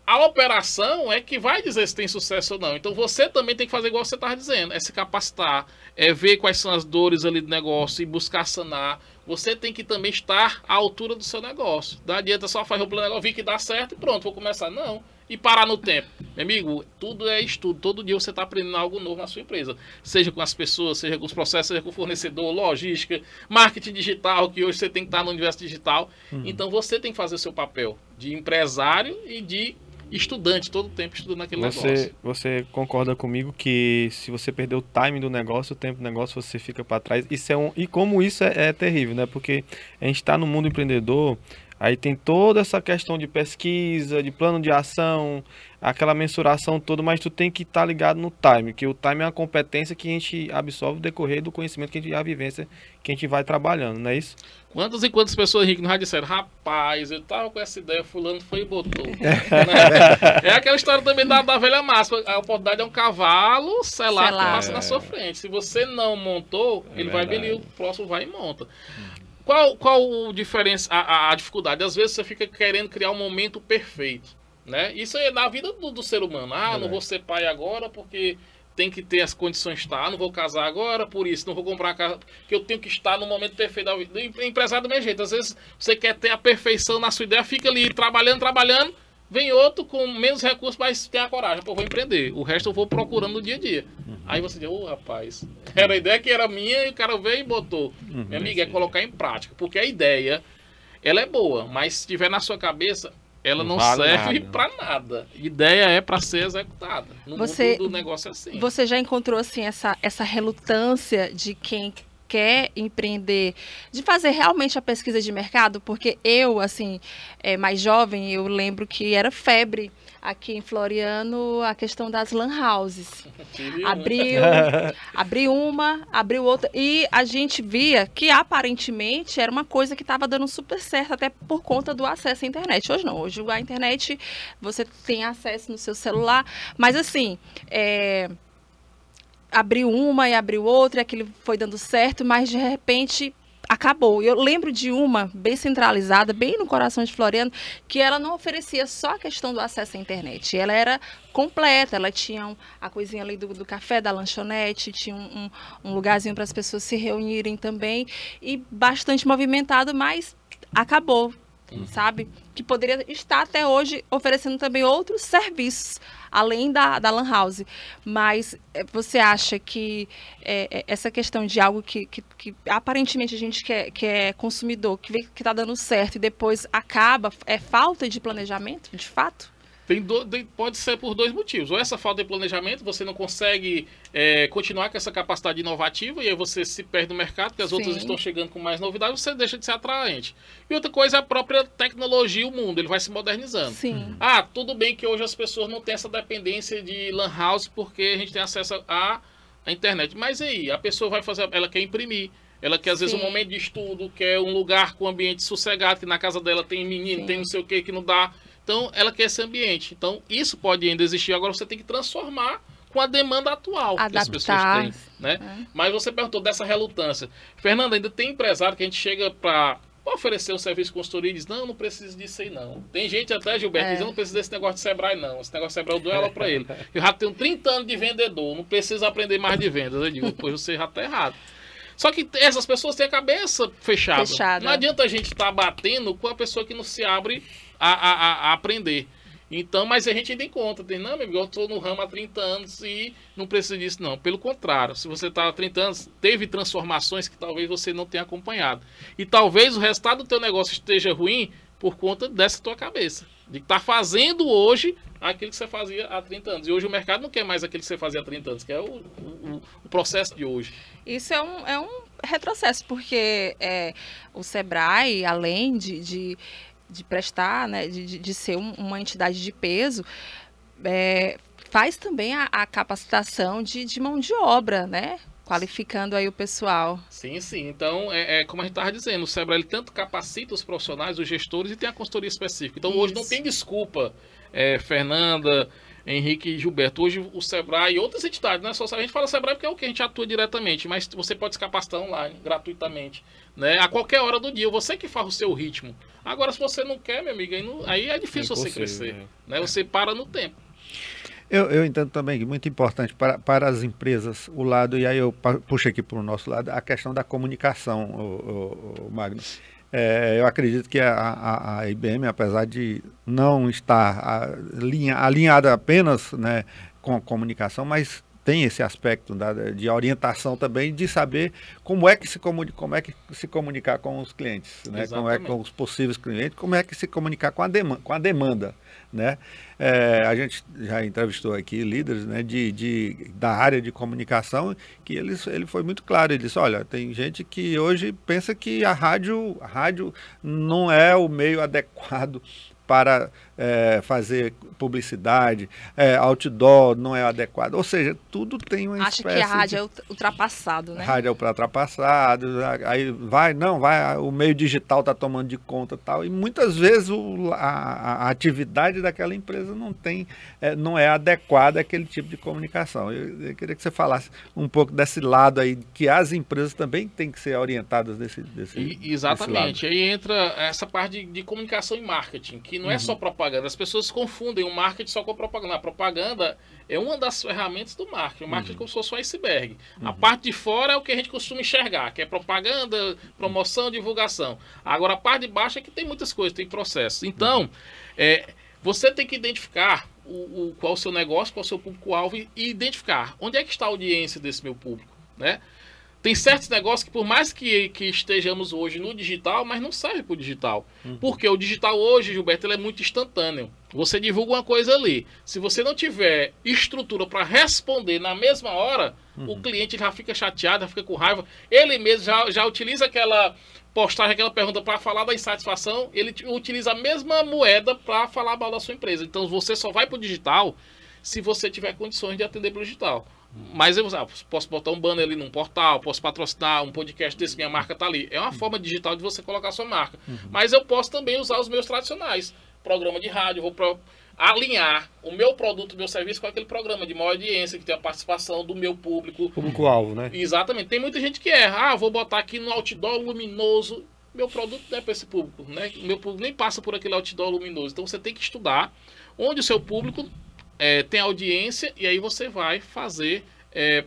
A operação é que vai dizer se tem sucesso ou não. Então você também tem que fazer igual você estava dizendo. É se capacitar, é ver quais são as dores ali do negócio e buscar sanar. Você tem que também estar à altura do seu negócio. Não adianta só fazer o plano de negócio, vi que dá certo e pronto, vou começar. Não. E parar no tempo. Meu amigo, tudo é estudo. Todo dia você está aprendendo algo novo na sua empresa. Seja com as pessoas, seja com os processos, seja com o fornecedor, logística, marketing digital, que hoje você tem que estar no universo digital. Então você tem que fazer o seu papel de empresário e de estudante, todo o tempo estudando aquele negócio. Você concorda comigo que se você perder o time do negócio, o tempo do negócio, você fica para trás. E como isso é terrível, né? Porque a gente está no mundo empreendedor. Aí tem toda essa questão de pesquisa, de plano de ação, aquela mensuração toda, mas tu tem que estar ligado no time, que o time é uma competência que a gente absorve no decorrer do conhecimento que a gente, a vivência que a gente vai trabalhando, não é isso? Quantas e quantas pessoas ricas já disseram, rapaz, eu tava com essa ideia, fulano foi e botou. É aquela história também da velha máxima, a oportunidade é um cavalo selado que passa na sua frente. Se você não montou, ele vai ali, o próximo vai e monta. Qual diferença, a dificuldade? Às vezes você fica querendo criar um momento perfeito, né? Isso é na vida do ser humano. Não vou ser pai agora porque tem que ter as condições de estar. Não vou casar agora por isso. Não vou comprar a casa porque eu tenho que estar no momento perfeito da vida. Empresário do mesmo jeito. Às vezes você quer ter a perfeição na sua ideia, fica ali trabalhando. Vem outro com menos recursos, mas tem a coragem. Pô, eu vou empreender. O resto eu vou procurando no dia a dia. Aí você diz, rapaz, era a ideia que era minha e o cara veio e botou. Minha amiga, é colocar em prática. Porque a ideia, ela é boa, mas se estiver na sua cabeça, ela não serve para nada. Ideia é para ser executada. No mundo do negócio é assim. Você já encontrou assim essa relutância de quem quer empreender, de fazer realmente a pesquisa de mercado? Porque eu, assim, mais jovem, eu lembro que era febre aqui em Floriano a questão das lan houses. Abriu uma, abriu outra, e a gente via que aparentemente era uma coisa que estava dando super certo, até por conta do acesso à internet. Hoje não, hoje a internet você tem acesso no seu celular, mas assim, abriu uma e abriu outra, e aquilo foi dando certo, mas de repente acabou. Eu lembro de uma bem centralizada, bem no coração de Floriano, que ela não oferecia só a questão do acesso à internet, ela era completa, ela tinha a coisinha ali do café, da lanchonete, tinha um lugarzinho para as pessoas se reunirem também, e bastante movimentado, mas acabou, sabe? Que poderia estar até hoje oferecendo também outros serviços, além da lan house. Mas você acha que essa questão de algo que aparentemente a gente que é consumidor, que vê que está dando certo e depois acaba, é falta de planejamento, de fato? Pode ser por dois motivos. Ou essa falta de planejamento, você não consegue continuar com essa capacidade inovativa e aí você se perde no mercado, porque as outras estão chegando com mais novidades, você deixa de ser atraente. E outra coisa é a própria tecnologia, o mundo, ele vai se modernizando. Sim. Tudo bem que hoje as pessoas não têm essa dependência de lan house porque a gente tem acesso à internet. Mas aí, a pessoa vai fazer, ela quer imprimir. Ela quer, às vezes, um momento de estudo, quer um lugar com ambiente sossegado, que na casa dela tem menino, tem não sei o que não dá. Então, ela quer esse ambiente. Então, isso pode ainda existir. Agora, você tem que transformar com a demanda atual que as pessoas têm. Né? Mas você perguntou dessa relutância. Fernanda, ainda tem empresário que a gente chega para oferecer um serviço de consultoria e diz, não preciso disso aí, não. Tem gente até, Gilberto, diz, eu não preciso desse negócio de Sebrae, não. Esse negócio de Sebrae eu dou ela para ele. Eu já tenho 30 anos de vendedor, não preciso aprender mais de vendas. Eu digo, pois você já está errado. Só que essas pessoas têm a cabeça fechada. Não adianta a gente estar batendo com a pessoa que não se abre a aprender. Então, mas a gente ainda encontra. Não, meu amigo, eu estou no ramo há 30 anos e não preciso disso, não. Pelo contrário, se você está há 30 anos, teve transformações que talvez você não tenha acompanhado. E talvez o resultado do teu negócio esteja ruim por conta dessa tua cabeça. De estar fazendo hoje aquilo que você fazia há 30 anos. E hoje o mercado não quer mais aquilo que você fazia há 30 anos, que é o processo de hoje. Isso é um retrocesso, porque o Sebrae, além de prestar, né, de ser uma entidade de peso, faz também a capacitação de mão de obra, né? Qualificando aí o pessoal. Sim, sim. Então, como a gente estava dizendo, o Sebrae ele tanto capacita os profissionais, os gestores, e tem a consultoria específica. Então, hoje não tem desculpa, Fernanda, Henrique e Gilberto. Hoje o Sebrae e outras entidades, não é só a gente fala Sebrae porque é o que a gente atua diretamente, mas você pode se capacitar online, gratuitamente, né? A qualquer hora do dia, você que faz o seu ritmo. Agora, se você não quer, meu amigo, aí é difícil você crescer, né? Você para no tempo. Eu entendo também que é muito importante para as empresas o lado, e aí eu puxo aqui para o nosso lado, a questão da comunicação, o Magno. Eu acredito que a IBM, apesar de não estar alinhada apenas, né, com a comunicação, mas tem esse aspecto de orientação também, de saber como é que se comunicar com os clientes, né? Como é com os possíveis clientes, como é que se comunicar com a demanda, né? A gente já entrevistou aqui líderes, né, da área de comunicação, que ele foi muito claro, ele disse, olha, tem gente que hoje pensa que a rádio não é o meio adequado para fazer publicidade, outdoor não é adequado. Ou seja, tudo tem uma espécie... Acha que a rádio é ultrapassado, né? Rádio é ultrapassado, aí o meio digital está tomando de conta tal, e muitas vezes a atividade daquela empresa não é adequada àquele tipo de comunicação. Eu queria que você falasse um pouco desse lado aí, que as empresas também têm que ser orientadas Exatamente. Aí entra essa parte de comunicação e marketing, que não é só propaganda. As pessoas confundem o marketing só com a propaganda. A propaganda é uma das ferramentas do marketing. O marketing é como se fosse um iceberg. A parte de fora é o que a gente costuma enxergar, que é propaganda, promoção, divulgação. Agora, a parte de baixo é que tem muitas coisas, tem processos. Então, você tem que identificar qual o seu negócio, qual o seu público-alvo e identificar onde é que está a audiência desse meu público, né? Tem certos negócios que, por mais que estejamos hoje no digital, mas não serve para o digital. Porque o digital hoje, Gilberto, ele é muito instantâneo. Você divulga uma coisa ali. Se você não tiver estrutura para responder na mesma hora, o cliente já fica chateado, já fica com raiva. Ele mesmo já utiliza aquela postagem, aquela pergunta para falar da insatisfação. Ele utiliza a mesma moeda para falar mal da sua empresa. Então, você só vai para o digital se você tiver condições de atender pelo digital. Mas eu posso botar um banner ali num portal, posso patrocinar um podcast desse, minha marca tá ali. É uma forma digital de você colocar a sua marca. Mas eu posso também usar os meus tradicionais. Programa de rádio, vou alinhar o meu produto, o meu serviço com aquele programa de maior audiência, que tem a participação do meu público. Público-alvo, né? Exatamente. Tem muita gente que erra. Vou botar aqui no outdoor luminoso. Meu produto não é para esse público, né? Meu público nem passa por aquele outdoor luminoso. Então você tem que estudar onde o seu público tem audiência, e aí você vai fazer,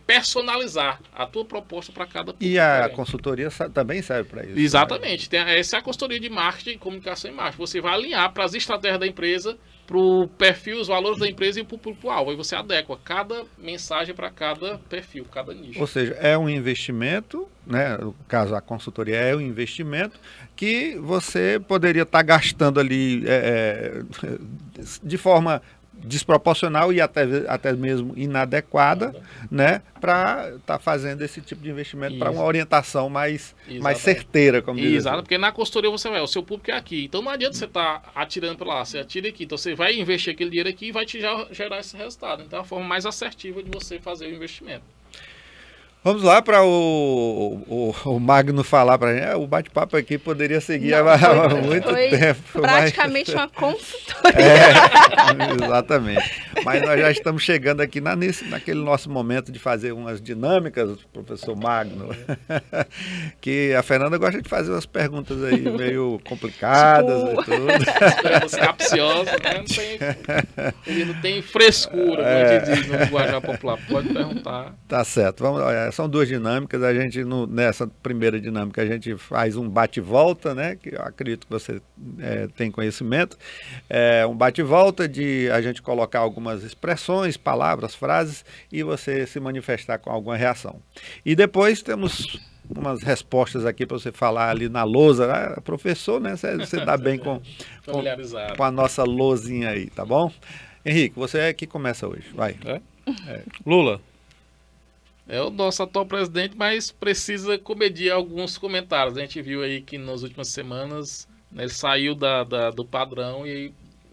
personalizar a tua proposta para cada público. E a consultoria também serve para isso. Exatamente. Né? Essa é a consultoria de marketing, comunicação e marketing. Você vai alinhar para as estratégias da empresa, para o perfil, os valores da empresa e para o público-alvo. Aí você adequa cada mensagem para cada perfil, cada nicho. Ou seja, é um investimento, né? No caso, a consultoria é um investimento que você poderia estar gastando ali de forma desproporcional e até mesmo inadequada, né, para estar fazendo esse tipo de investimento para uma orientação mais certeira, como diz. Exato, porque na consultoria você vai, o seu público é aqui, então não adianta você estar atirando para lá, você atira aqui, então você vai investir aquele dinheiro aqui e vai te gerar esse resultado. Então é a forma mais assertiva de você fazer o investimento. Vamos lá para o Magno falar para a gente. O bate-papo aqui poderia seguir há muito tempo. Praticamente uma consultoria. Exatamente. Mas nós já estamos chegando aqui naquele nosso momento de fazer umas dinâmicas, professor Magno. Que a Fernanda gosta de fazer umas perguntas aí meio complicadas e tudo. Perguntas capciosas, né? Ele não tem frescura, como a gente diz no linguajar popular. Pode perguntar. Tá certo. Vamos lá. São duas dinâmicas. A gente, nessa primeira dinâmica, a gente faz um bate-volta, né? Que eu acredito que você tem conhecimento. Um bate-volta de a gente colocar algumas expressões, palavras, frases e você se manifestar com alguma reação. E depois temos umas respostas aqui para você falar ali na lousa. Professor, né? Você dá bem com a nossa lousinha aí, tá bom? Henrique, você é que começa hoje. Vai. Lula. É o nosso atual presidente, mas precisa comedir alguns comentários. A gente viu aí que nas últimas semanas né? Ele saiu do padrão e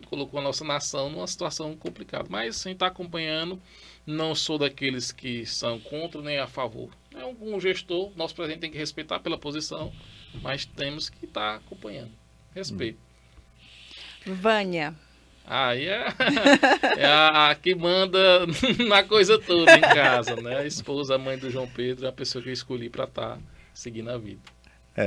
colocou a nossa nação numa situação complicada. Mas a gente está acompanhando, não sou daqueles que são contra nem a favor. É um gestor, nosso presidente tem que respeitar pela posição, mas temos que estar acompanhando. Respeito. Vânia. Aí é a que manda na coisa toda em casa, né? A esposa, a mãe do João Pedro, é a pessoa que eu escolhi para estar seguindo a vida.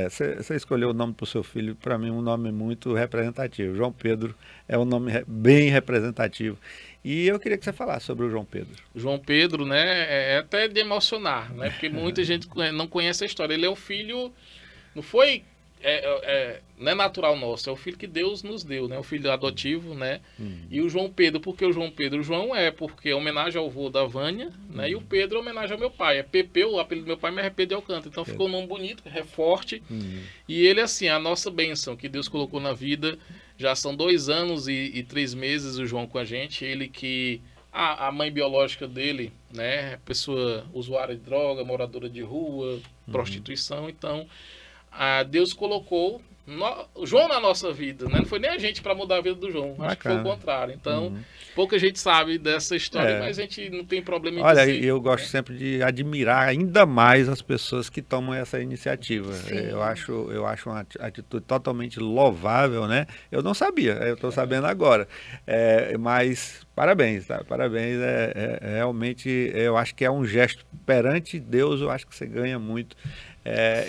Você escolheu o nome para o seu filho, para mim um nome muito representativo. João Pedro é um nome bem representativo. E eu queria que você falasse sobre o João Pedro. João Pedro, né, é até de emocionar, né? Porque muita gente não conhece a história. Ele é o filho, não foi... não é natural nosso, é o filho que Deus nos deu, né? O filho adotivo, né? E o João Pedro, por que o João Pedro? O João porque é homenagem ao avô da Vânia, né? E o Pedro é homenagem ao meu pai. É Pepeu, o apelido do meu pai, mas é Pedro de Alcântara. Então ficou um nome bonito, é forte. E ele, assim, a nossa bênção que Deus colocou na vida. Já são 2 anos e 3 meses o João com a gente. Ele que... A mãe biológica dele, né? Pessoa usuária de droga, moradora de rua, prostituição. Então... Deus colocou o João na nossa vida, né? Não foi nem a gente para mudar a vida do João. Bacana. Acho que foi o contrário. Então, pouca gente sabe dessa história, mas a gente não tem problema em Olha, dizer. eu gosto sempre de admirar ainda mais as pessoas que tomam essa iniciativa. Eu acho uma atitude totalmente louvável, né? Eu não sabia, eu estou sabendo agora. Mas parabéns, tá? Parabéns. Realmente, eu acho que é um gesto perante Deus, eu acho que você ganha muito.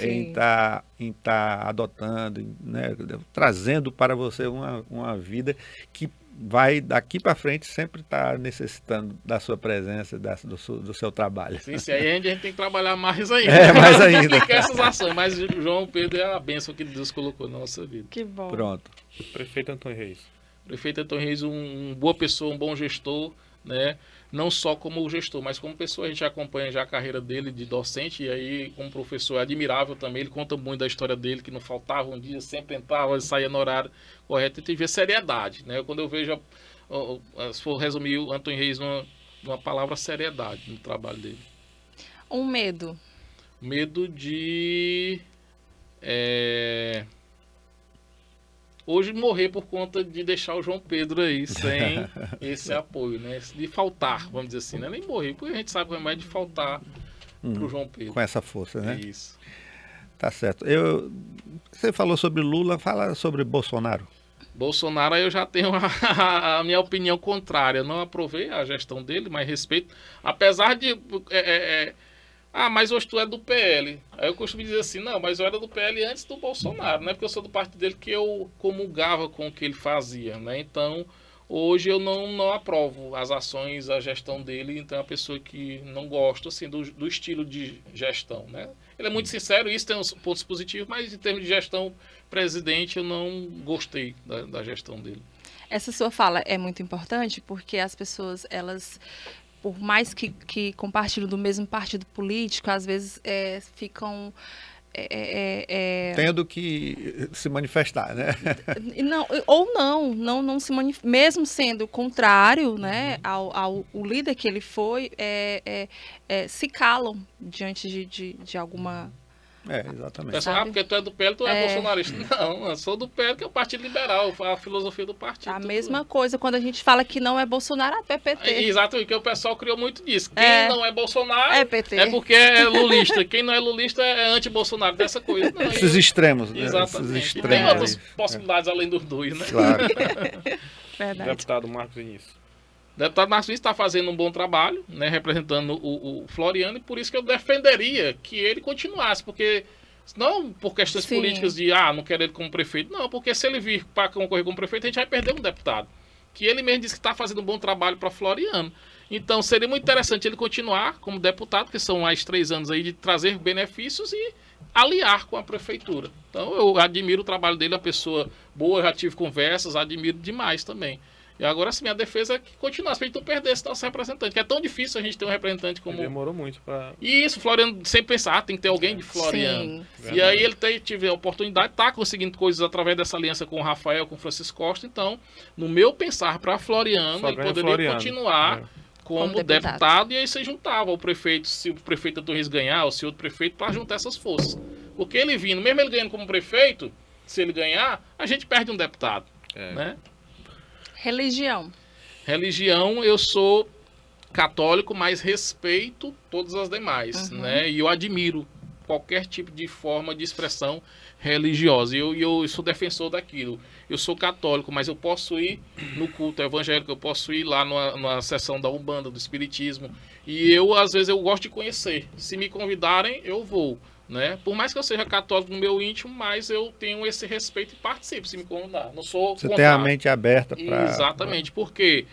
Em estar adotando, né, trazendo para você uma vida que vai daqui para frente sempre estar necessitando da sua presença, do seu trabalho. Sim, aí a gente tem que trabalhar mais ainda. Mais ainda. Essas ações, mas o João Pedro é a bênção que Deus colocou na nossa vida. Que bom. Pronto. Prefeito Antônio Reis. Prefeito Antônio Reis, uma boa pessoa, um bom gestor, né? Não só como gestor, mas como pessoa. A gente acompanha já a carreira dele de docente, e aí como professor é admirável também. Ele conta muito da história dele, que não faltava um dia, sempre entrava, saía no horário correto. E tem que ver seriedade, né? Quando eu vejo, se for resumir o Antônio Reis numa palavra, seriedade no trabalho dele. Um medo. Medo de... hoje morrer por conta de deixar o João Pedro aí sem esse apoio, né? De faltar, vamos dizer assim, né? Nem morrer, porque a gente sabe como é de faltar pro João Pedro. Com essa força, né? Isso. Tá certo. Você falou sobre Lula, fala sobre Bolsonaro. Bolsonaro, aí eu já tenho a minha opinião contrária. Eu não aprovei a gestão dele, mas respeito. Apesar de... mas hoje tu é do PL. Aí eu costumo dizer assim, não, mas eu era do PL antes do Bolsonaro, não é porque eu sou do partido dele que eu comulgava com o que ele fazia, né? Então, hoje eu não aprovo as ações, a gestão dele, então é uma pessoa que não gosto, assim, do estilo de gestão, né? Ele é muito sincero, isso tem uns pontos positivos, mas em termos de gestão, presidente, eu não gostei da gestão dele. Essa sua fala é muito importante, porque as pessoas, elas... por mais que compartilham do mesmo partido político, às vezes ficam... tendo que se manifestar, né? Não se manifesta, mesmo sendo contrário, né, ao líder que ele foi, se calam diante de alguma... Exatamente. Pessoal, porque tu é do PL, tu é bolsonarista. Não, eu sou do PL, que é o Partido Liberal, a filosofia do partido. A mesma coisa quando a gente fala que não é Bolsonaro, é PT. Exatamente, porque o pessoal criou muito disso. Quem não é Bolsonaro é PT. É porque é lulista. Quem não é lulista é anti-Bolsonaro, dessa coisa. Não, esses extremos, né? Exatamente. Esses extremos, tem outras possibilidades além dos dois, né? Claro. Verdade. Deputado Marcos Vinícius. O deputado Marcos Vinícius está fazendo um bom trabalho, né, representando o Floriano, e por isso que eu defenderia que ele continuasse, porque não por questões políticas de, não quero ele como prefeito, não, porque se ele vir para concorrer como prefeito, a gente vai perder um deputado, que ele mesmo disse que está fazendo um bom trabalho para Floriano. Então seria muito interessante ele continuar como deputado, que são mais 3 anos aí de trazer benefícios e aliar com a prefeitura. Então eu admiro o trabalho dele, uma pessoa boa, já tive conversas, admiro demais também. E agora sim, a defesa é que continuasse, pra gente não perder esse nosso representante, que é tão difícil a gente ter um representante como... Demorou muito para... E isso, Floriano, sempre pensar, tem que ter alguém de Floriano. Sim. E aí ele tive a oportunidade, tá conseguindo coisas através dessa aliança com o Rafael, com o Francisco Costa. Então, no meu pensar, para Floriano, ele poderia continuar como deputado, e aí você juntava o prefeito, se o prefeito Antônio Reis ganhar, ou se outro prefeito, para juntar essas forças. Porque ele vindo, mesmo ele ganhando como prefeito, se ele ganhar, a gente perde um deputado. Né? Religião. Religião, eu sou católico, mas respeito todas as demais, né? E eu admiro qualquer tipo de forma de expressão religiosa. E eu sou defensor daquilo. Eu sou católico, mas eu posso ir no culto evangélico, eu posso ir lá numa sessão da Umbanda, do Espiritismo. E às vezes, eu gosto de conhecer. Se me convidarem, eu vou. Né? Por mais que eu seja católico no meu íntimo, mas eu tenho esse respeito e participo, se me convidar. Não sou Você tem a mente aberta para... Exatamente, porque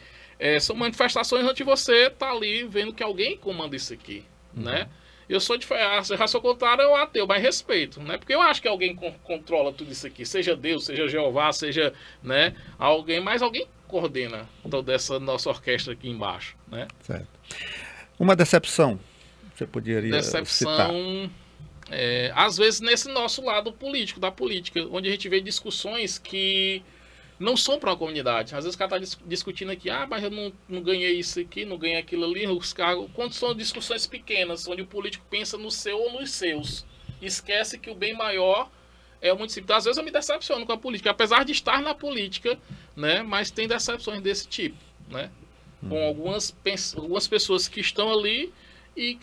são manifestações onde você tá ali vendo que alguém comanda isso aqui, né? Eu sou diferente, eu já sou contrário ao ateu, mas respeito, né? Porque eu acho que alguém controla tudo isso aqui, seja Deus, seja Jeová, seja, né, alguém, mas alguém coordena toda essa nossa orquestra aqui embaixo, né? Certo. Uma decepção, você poderia citar? Às vezes nesse nosso lado político, da política, onde a gente vê discussões que não são para a comunidade. Às vezes o cara está discutindo aqui, mas eu não ganhei isso aqui, não ganhei aquilo ali, os cargos. Quando são discussões pequenas, onde o político pensa no seu ou nos seus, esquece que o bem maior é o município. Então, às vezes eu me decepciono com a política, apesar de estar na política, né, mas tem decepções desse tipo, né, com algumas pessoas que estão ali e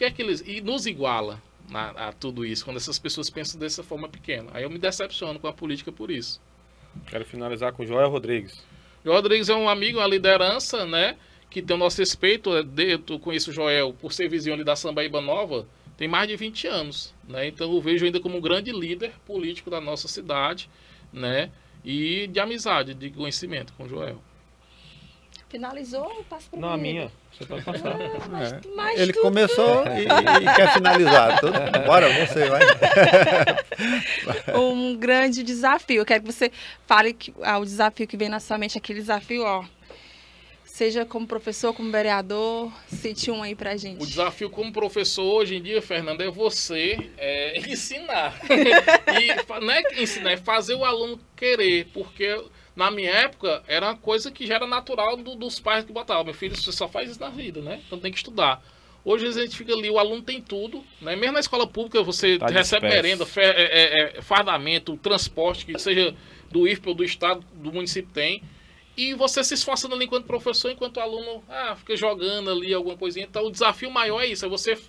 nos iguala a tudo isso, quando essas pessoas pensam dessa forma pequena. Aí eu me decepciono com a política por isso. Quero finalizar com o Joel Rodrigues. Joel Rodrigues é um amigo, uma liderança, né, que tem o nosso respeito. Eu conheço o Joel por ser vizinho ali da Sambaíba Nova, tem mais de 20 anos, né, então eu vejo ainda como um grande líder político da nossa cidade, né, e de amizade, de conhecimento com o Joel. Finalizou ou passa para o Não, a minha. Você pode passar. Mas ele começou e quer finalizar. Bora, você vai. Um grande desafio. Eu quero que você fale o desafio que vem na sua mente, aquele desafio, seja como professor, como vereador, cite um aí pra gente. O desafio como professor hoje em dia, Fernanda, é você ensinar. E não é ensinar, é fazer o aluno querer, porque na minha época era uma coisa que já era natural dos pais que botavam. Meu filho, você só faz isso na vida, né? Então tem que estudar. Hoje a gente fica ali, o aluno tem tudo, né? Mesmo na escola pública você recebe merenda, fardamento, transporte, que seja do IFP ou do estado, do município tem. E você se esforçando ali enquanto professor, enquanto aluno fica jogando ali alguma coisinha. Então o desafio maior é isso, é você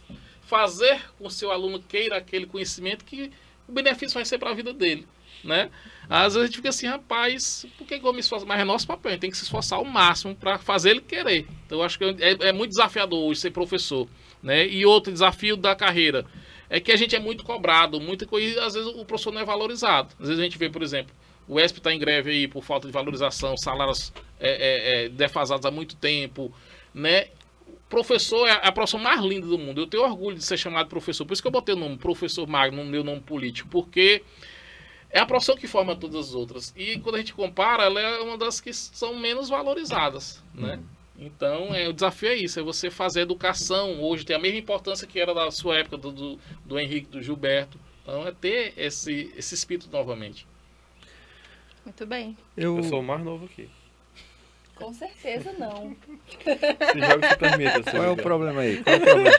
fazer com que o seu aluno queira aquele conhecimento que o benefício vai ser para a vida dele, né? Às vezes a gente fica assim, rapaz, por que eu vou me esforçar? Mas é nosso papel, a gente tem que se esforçar ao máximo para fazer ele querer. Então eu acho que é muito desafiador hoje ser professor, né? E outro desafio da carreira é que a gente é muito cobrado, muita coisa, e às vezes o professor não é valorizado. Às vezes a gente vê, por exemplo, o ESP está em greve aí por falta de valorização, salários defasados há muito tempo, né? Professor é a profissão mais linda do mundo. Eu tenho orgulho de ser chamado professor. Por isso que eu botei o nome Professor Magno no meu nome político, porque é a profissão que forma todas as outras. E quando a gente compara, ela é uma das que são menos valorizadas, né? Então, o desafio é isso, é você fazer educação. Hoje tem a mesma importância que era da sua época, do Henrique, do Gilberto. Então, é ter esse espírito novamente. Muito bem. Eu sou o mais novo aqui. Com certeza não. Se joga se permita. Qual é o problema aí? Qual é o problema?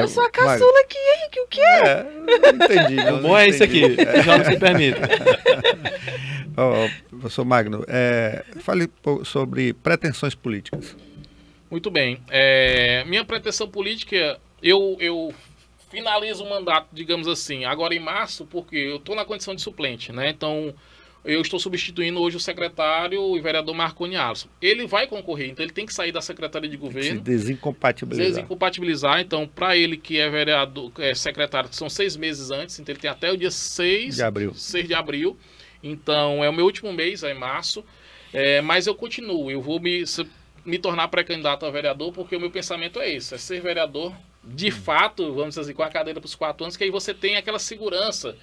Eu sou a caçula aqui, Henrique, o que é? Não entendi. O bom é isso aqui, se joga se permita. Professor Magno, fale sobre pretensões políticas. Muito bem. Minha pretensão política, eu finalizo o mandato, digamos assim, agora em março, porque eu estou na condição de suplente, né? Então, eu estou substituindo hoje o secretário e vereador Marconi Alisson. Ele vai concorrer, então ele tem que sair da Secretaria de Governo. Se desincompatibilizar. Desincompatibilizar. Então, para ele que é vereador, secretário, que são 6 meses antes, então ele tem até o dia 6 de abril. Então, é o meu último mês, é em março. Mas eu continuo, eu vou me tornar pré-candidato a vereador, porque o meu pensamento é esse, é ser vereador de fato, vamos dizer assim, com a cadeira para os 4 anos, que aí você tem aquela segurança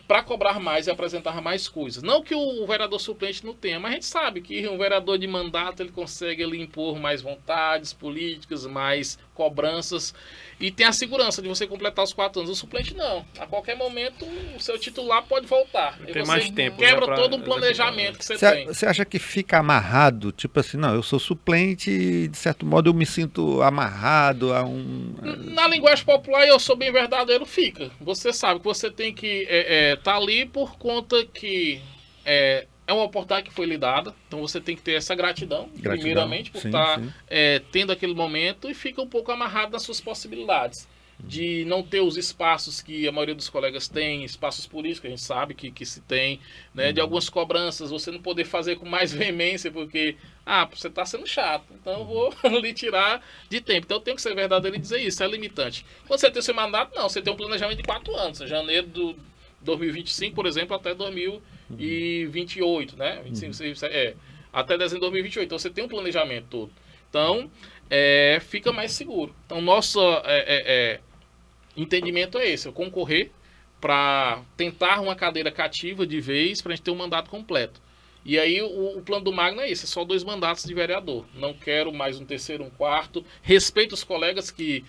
para cobrar mais e apresentar mais coisas. Não que o vereador suplente não tenha, mas a gente sabe que um vereador de mandato ele consegue ali impor mais vontades políticas, mais cobranças. E tem a segurança de você completar os 4 anos. O suplente não. A qualquer momento, o seu titular pode voltar. E tem você mais tempo, quebra né, todo um planejamento que você tem. Você acha que fica amarrado? Tipo assim, não, eu sou suplente e, de certo modo, eu me sinto amarrado a um... Na linguagem popular, eu sou bem verdadeiro, fica. Você sabe que você tem que tá ali por conta que é uma oportunidade que foi lhe dada. Então você tem que ter essa gratidão primeiramente, por estar tendo aquele momento, e fica um pouco amarrado nas suas possibilidades. De não ter os espaços que a maioria dos colegas tem, espaços políticos, a gente sabe que se tem, né? De algumas cobranças, você não poder fazer com mais veemência, porque, você está sendo chato, então eu vou lhe tirar de tempo. Então eu tenho que ser verdadeiro e dizer isso, é limitante. Quando você tem seu mandato, não, você tem um planejamento de 4 anos, janeiro do 2025, por exemplo, até 2028, né? 25, até dezembro de 2028. Então você tem um planejamento todo. Então, fica mais seguro. Então, nosso entendimento é esse: eu concorrer para tentar uma cadeira cativa de vez, para a gente ter um mandato completo. E aí o plano do Magno é esse: é só 2 mandatos de vereador. Não quero mais um terceiro, um quarto. Respeito os colegas que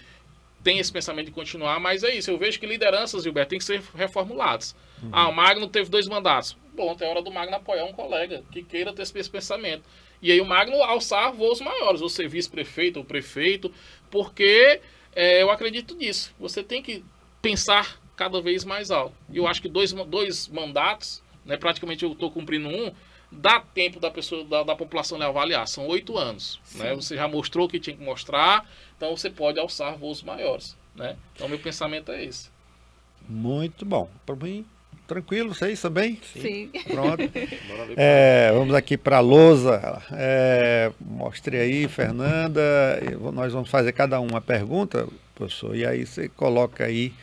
têm esse pensamento de continuar, mas é isso. Eu vejo que lideranças, Gilberto, tem que ser reformuladas. O Magno teve 2 mandatos. Bom, tem hora do Magno apoiar um colega que queira ter esse pensamento. E aí o Magno alçar voos maiores, ou ser vice-prefeito ou prefeito, porque eu acredito nisso. Você tem que pensar cada vez mais alto. E eu acho que 2 mandatos, né, praticamente eu estou cumprindo um, dá tempo da pessoa, da população lhe avaliar. São 8 anos. Né? Você já mostrou o que tinha que mostrar, então você pode alçar voos maiores. Né? Então meu pensamento é esse. Muito bom. Para mim, tranquilo, vocês também? Sim. Pronto. Vamos aqui para a lousa. Mostre aí, Fernanda. Nós vamos fazer cada uma pergunta, professor, e aí você coloca aí.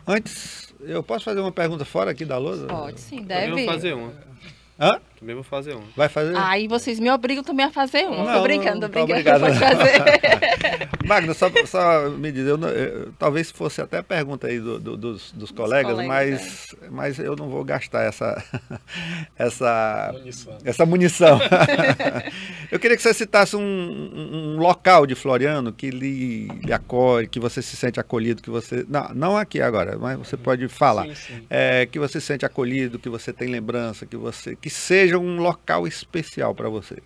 Antes, eu posso fazer uma pergunta fora aqui da lousa? Pode, sim, deve. Eu vou fazer uma. Hã? Também vou fazer uma. Vai fazer? Aí vocês me obrigam também a fazer uma. Não, tô brincando. obrigado. Pode fazer. Magno, só me dizer, talvez fosse até a pergunta aí dos colegas, mas eu não vou gastar essa munição. Eu queria que você citasse um local de Floriano que lhe acolhe, que você se sente acolhido, que você... Não aqui agora, mas você pode falar. Sim. Que você se sente acolhido, que você tem lembrança, que seja um local especial para você.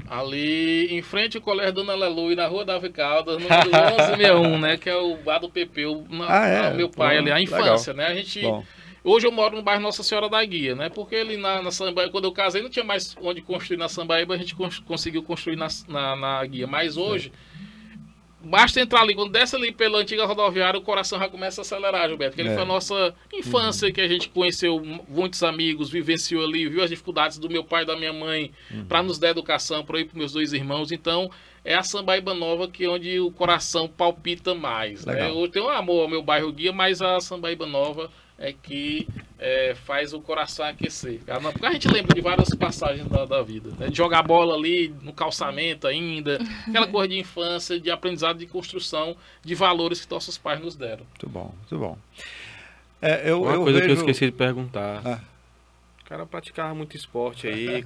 Ali em frente ao Colégio Dona Aleluia, na Rua Davi Caldas, número 1161, né? Que é o bar do PP, meu pai ali, a infância, legal. Né? Hoje eu moro no bairro Nossa Senhora da Guia, né? Porque ali na Sambaíba, quando eu casei, não tinha mais onde construir na Sambaíba, a gente conseguiu construir na Guia. Mas hoje, basta entrar ali, quando desce ali pela antiga rodoviária, o coração já começa a acelerar, Gilberto. Porque ele foi a nossa infância, que a gente conheceu muitos amigos, vivenciou ali, viu as dificuldades do meu pai e da minha mãe para nos dar educação, para ir para meus 2 irmãos. Então, é a Sambaíba Nova que é onde o coração palpita mais. Né? Eu tenho um amor ao meu bairro Guia, mas a Sambaíba Nova é que faz o coração aquecer. Porque a gente lembra de várias passagens da vida, né? De jogar bola ali no calçamento ainda, aquela coisa de infância, de aprendizado, de construção de valores que nossos pais nos deram. Muito bom, muito bom. Uma coisa que eu esqueci de perguntar. O cara praticava muito esporte aí,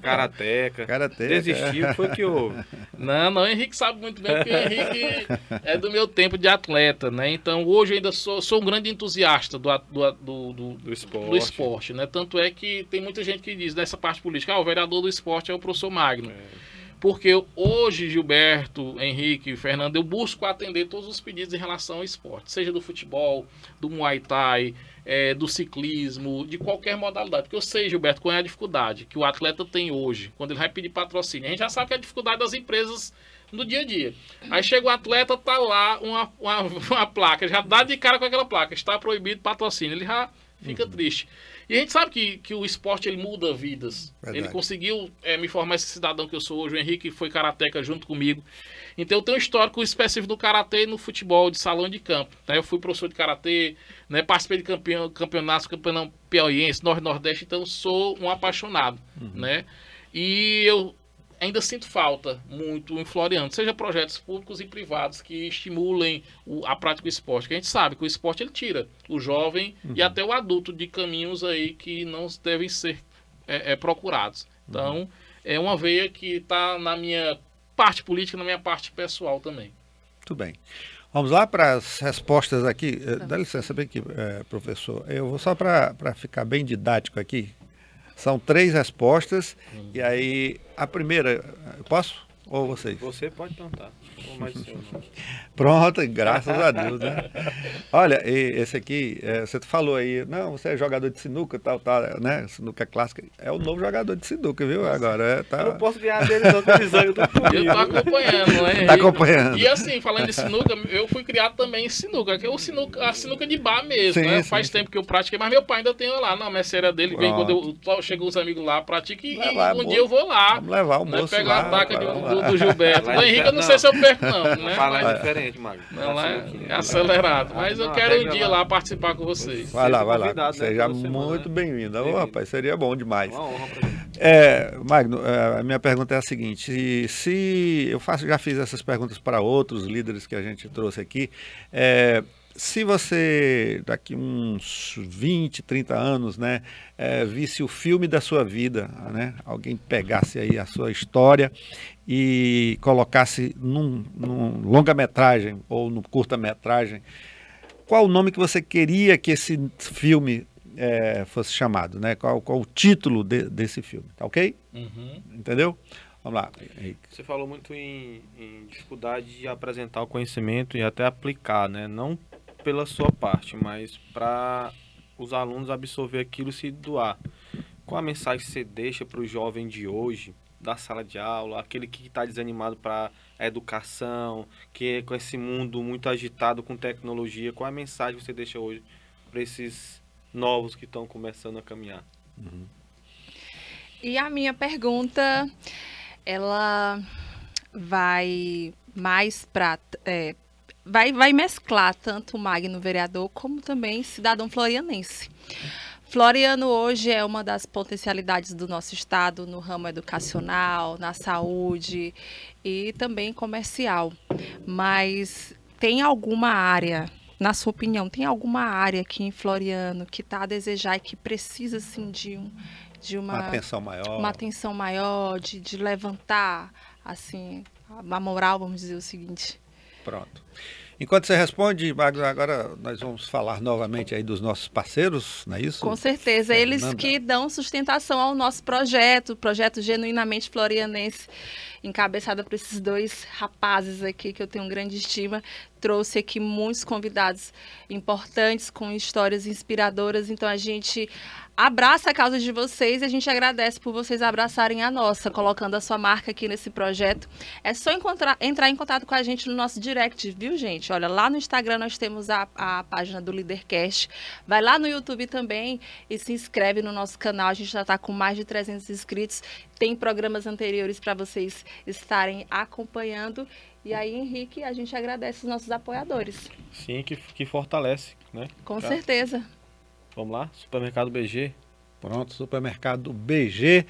karateca. Desistiu, foi que houve? Não, o Henrique sabe muito bem, porque o Henrique é do meu tempo de atleta, né? Então hoje eu ainda sou um grande entusiasta do esporte, né? Tanto é que tem muita gente que diz nessa parte política, o vereador do esporte é o professor Magno. Porque hoje, Gilberto, Henrique, Fernando, eu busco atender todos os pedidos em relação ao esporte, seja do futebol, do Muay Thai, do ciclismo, de qualquer modalidade. Porque eu sei, Gilberto, qual é a dificuldade que o atleta tem hoje, quando ele vai pedir patrocínio. A gente já sabe que é a dificuldade das empresas no dia a dia. Aí chega o atleta, tá lá uma placa, já dá de cara com aquela placa, está proibido patrocínio, ele já fica triste. E a gente sabe que o esporte ele muda vidas. Verdade. Ele conseguiu me formar esse cidadão que eu sou hoje. O Henrique foi karateca junto comigo. Então eu tenho um histórico específico do karatê no futebol, de salão de campo. Né? Eu fui professor de karatê, né? Participei de campeonato piauiense, Nordeste, então sou um apaixonado. Né? E eu ainda sinto falta muito em Floriano, seja projetos públicos e privados que estimulem a prática do esporte. Porque a gente sabe que o esporte ele tira o jovem e até o adulto de caminhos aí que não devem ser procurados. Então, é uma veia que está na minha parte política, na minha parte pessoal também. Muito bem. Vamos lá para as respostas aqui. Dá licença bem aqui, professor. Eu vou só para ficar bem didático aqui. São 3 respostas. E aí, a primeira, posso? Ou vocês? Você pode perguntar. Pronto, graças a Deus, né? Olha, esse aqui, você falou aí, não, você é jogador de sinuca, tal, né? Sinuca clássica. É o novo jogador de sinuca, viu? Agora, tá... Eu não posso ganhar dele, não, eu tô acompanhando, né? Tá acompanhando. E assim, falando de sinuca, eu fui criado também em sinuca, que é a sinuca de bar mesmo, sim, né? Sim, Faz tempo que eu pratiquei, mas meu pai ainda tem lá, na mercearia dele, vem quando chegam os amigos lá, pratica e dia eu vou lá. Vamos levar o moço pegar lá. a taca do Gilberto. Do Henrique eu não sei se eu perco não, né? Lá é diferente, Magno. Não, lá é acelerado. Mas eu quero um dia lá participar com vocês. Vai lá. Seja muito bem-vindo. Ô, rapaz, seria bom demais. Uma honra pra gente. Magno, a minha pergunta é a seguinte: já fiz essas perguntas para outros líderes que a gente trouxe aqui. Se você, daqui uns 20, 30 anos, né, visse o filme da sua vida, né, alguém pegasse aí a sua história e colocasse num longa-metragem ou num curta-metragem, qual o nome que você queria que esse filme fosse chamado, né? Qual o título desse filme, tá ok? Uhum. Entendeu? Vamos lá, Henrique. Você falou muito em dificuldade de apresentar o conhecimento e até aplicar, né? Não pela sua parte, mas para os alunos absorver aquilo e se doar. Qual a mensagem que você deixa para o jovem de hoje, da sala de aula, aquele que está desanimado para a educação, que é com esse mundo muito agitado com tecnologia? Qual a mensagem que você deixa hoje para esses novos que estão começando a caminhar? Uhum. E a minha pergunta, ela vai mais para... Vai mesclar tanto o Magno vereador como também cidadão florianense. Floriano hoje é uma das potencialidades do nosso estado no ramo educacional, na saúde e também comercial. Mas tem alguma área, na sua opinião, tem alguma área aqui em Floriano que está a desejar e que precisa sim de uma atenção maior, de levantar assim a moral, vamos dizer o seguinte? Pronto. Enquanto você responde, Magno, agora nós vamos falar novamente aí dos nossos parceiros, não é isso? Com certeza, eles que dão sustentação ao nosso projeto, o projeto Genuinamente Florianense, encabeçada por esses 2 rapazes aqui, que eu tenho grande estima. Trouxe aqui muitos convidados importantes, com histórias inspiradoras, então a gente abraça a causa de vocês e a gente agradece por vocês abraçarem a nossa, colocando a sua marca aqui nesse projeto. É só entrar em contato com a gente no nosso direct, viu, gente? Olha, lá no Instagram nós temos a página do Leadercast. Vai lá no YouTube também e se inscreve no nosso canal. A gente já está com mais de 300 inscritos. Tem programas anteriores para vocês estarem acompanhando. E aí, Henrique, a gente agradece os nossos apoiadores. Sim, que fortalece, né? Com certeza. Vamos lá, Supermercado BG. Pronto, Supermercado BG.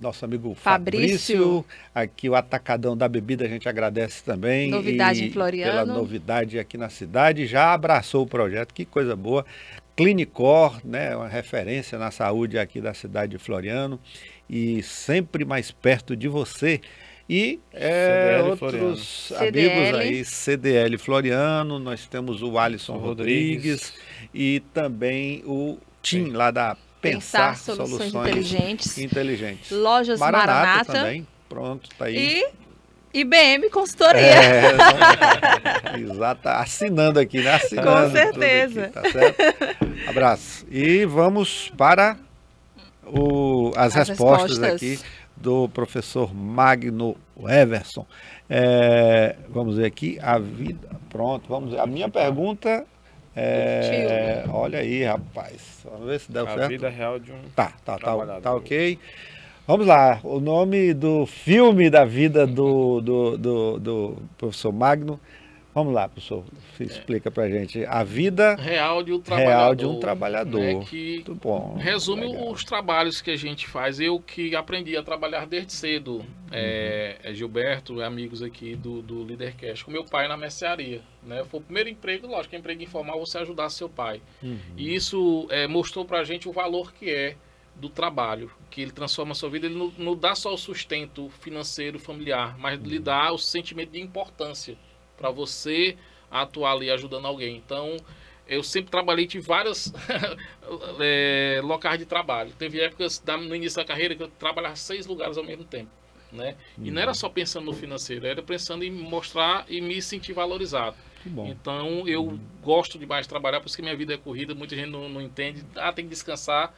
Nosso amigo Fabrício, aqui o Atacadão da Bebida, a gente agradece também. Novidade em Floriano. Pela novidade aqui na cidade, já abraçou o projeto, que coisa boa. Clinicor, né, uma referência na saúde aqui da cidade de Floriano e sempre mais perto de você. E outros amigos aí, CDL Floriano, nós temos o Alisson Rodrigues e também o Tim lá da Pensar Soluções Inteligentes. Lojas Maranata também, pronto, tá aí. E IBM Consultoria. Exato, assinando aqui, né? Assinando. Com certeza. Aqui, tá certo? Abraço. E vamos para as respostas aqui do professor Magno Everson. Vamos ver aqui, a vida... Pronto, vamos ver. A minha pergunta olha aí, rapaz. Vamos ver se deu certo. A vida real de um Tá ok. Vamos lá, o nome do filme da vida do professor Magno. Vamos lá, professor, explica pra gente. A vida real de um trabalhador. Né, que muito bom. Resume os trabalhos que a gente faz. Eu que aprendi a trabalhar desde cedo. Gilberto, amigos aqui do Leadercast, com meu pai na mercearia. Né? Foi o primeiro emprego, lógico, emprego informal, você ajudar seu pai. E isso mostrou pra gente o valor que é do trabalho, que ele transforma a sua vida, ele não dá só o sustento financeiro, familiar, mas lhe dá o sentimento de importância para você atuar ali ajudando alguém. Então, eu sempre trabalhei, tive vários locais de trabalho. Teve épocas no início da carreira que eu trabalhava 6 lugares ao mesmo tempo, né? E não era só pensando no financeiro, era pensando em mostrar e me sentir valorizado. Então, eu gosto demais de trabalhar, por isso que minha vida é corrida, muita gente não entende, tem que descansar.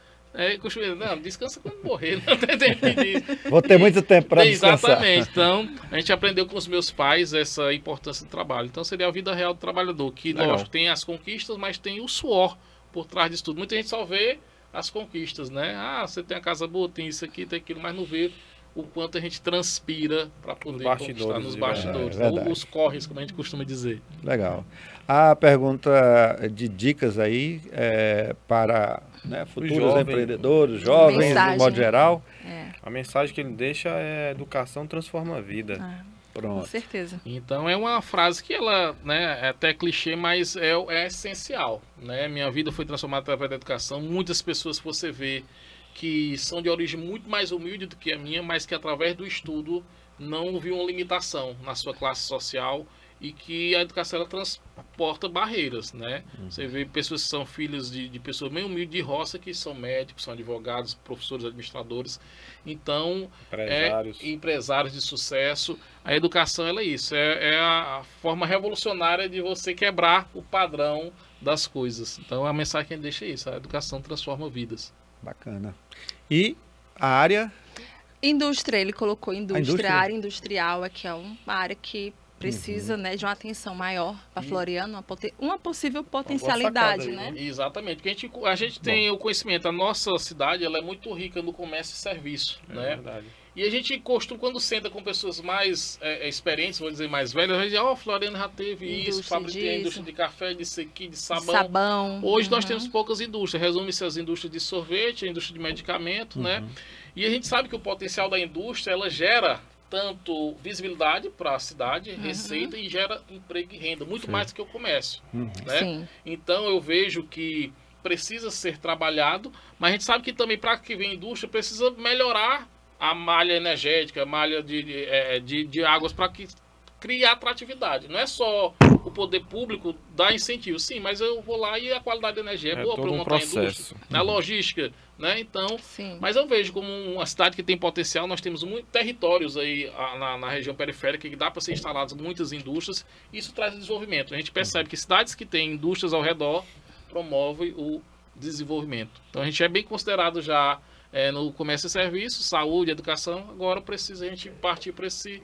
Não, descansa quando morrer. Não tem Vou ter muito tempo para descansar. Exatamente. Então, a gente aprendeu com os meus pais essa importância do trabalho. Então, seria a vida real do trabalhador, que, lógico, tem as conquistas, mas tem o suor por trás disso tudo. Muita gente só vê as conquistas, né? Você tem a casa boa, tem isso aqui, tem aquilo, mas não vê o quanto a gente transpira para poder conquistar nos bastidores. Os corres, como a gente costuma dizer. Legal. A pergunta de dicas aí para futuros empreendedores, jovens, de modo geral. A mensagem que ele deixa é: educação transforma a vida. Pronto. Com certeza. Então é uma frase que ela, é até clichê, mas é essencial, né? Minha vida foi transformada através da educação. Muitas pessoas que você vê que são de origem muito mais humilde do que a minha, mas que através do estudo não viu uma limitação na sua classe social, e que a educação ela transporta barreiras, né? Você vê pessoas que são filhas de pessoas meio humildes de roça, que são médicos, são advogados, professores, administradores. Então, empresários de sucesso. A educação ela é isso, é a forma revolucionária de você quebrar o padrão das coisas. Então, a mensagem que a gente deixa é isso: a educação transforma vidas. Bacana. E a área? Indústria, ele colocou indústria. A área industrial aqui é uma área que precisa de uma atenção maior para Floriano, uma possível potencialidade, né? Exatamente, porque a gente tem o conhecimento, a nossa cidade ela é muito rica no comércio e serviço, né? Verdade. E a gente costuma, quando senta com pessoas mais experientes, vou dizer mais velhas, a gente diz: Floriano já teve isso, fabrica indústria de café, disso aqui, de sabão. Hoje nós temos poucas indústrias, resume-se as indústrias de sorvete, a indústria de medicamento, né? E a gente sabe que o potencial da indústria, ela gera tanto visibilidade para a cidade, receita, e gera emprego e renda, muito mais do que o comércio, né? Então eu vejo que precisa ser trabalhado, mas a gente sabe que também, para que venha indústria, precisa melhorar a malha energética, a malha de águas, para que criar atratividade. Não é só o poder público dar incentivo, sim, mas eu vou lá e a qualidade da energia é boa para montar a indústria, na logística, né? Então, mas eu vejo como uma cidade que tem potencial. Nós temos muitos territórios aí na região periférica que dá para ser instaladas muitas indústrias, e isso traz desenvolvimento. A gente percebe que cidades que têm indústrias ao redor promovem o desenvolvimento. Então a gente é bem considerado já no comércio e serviço, saúde, educação. Agora precisa a gente partir para esse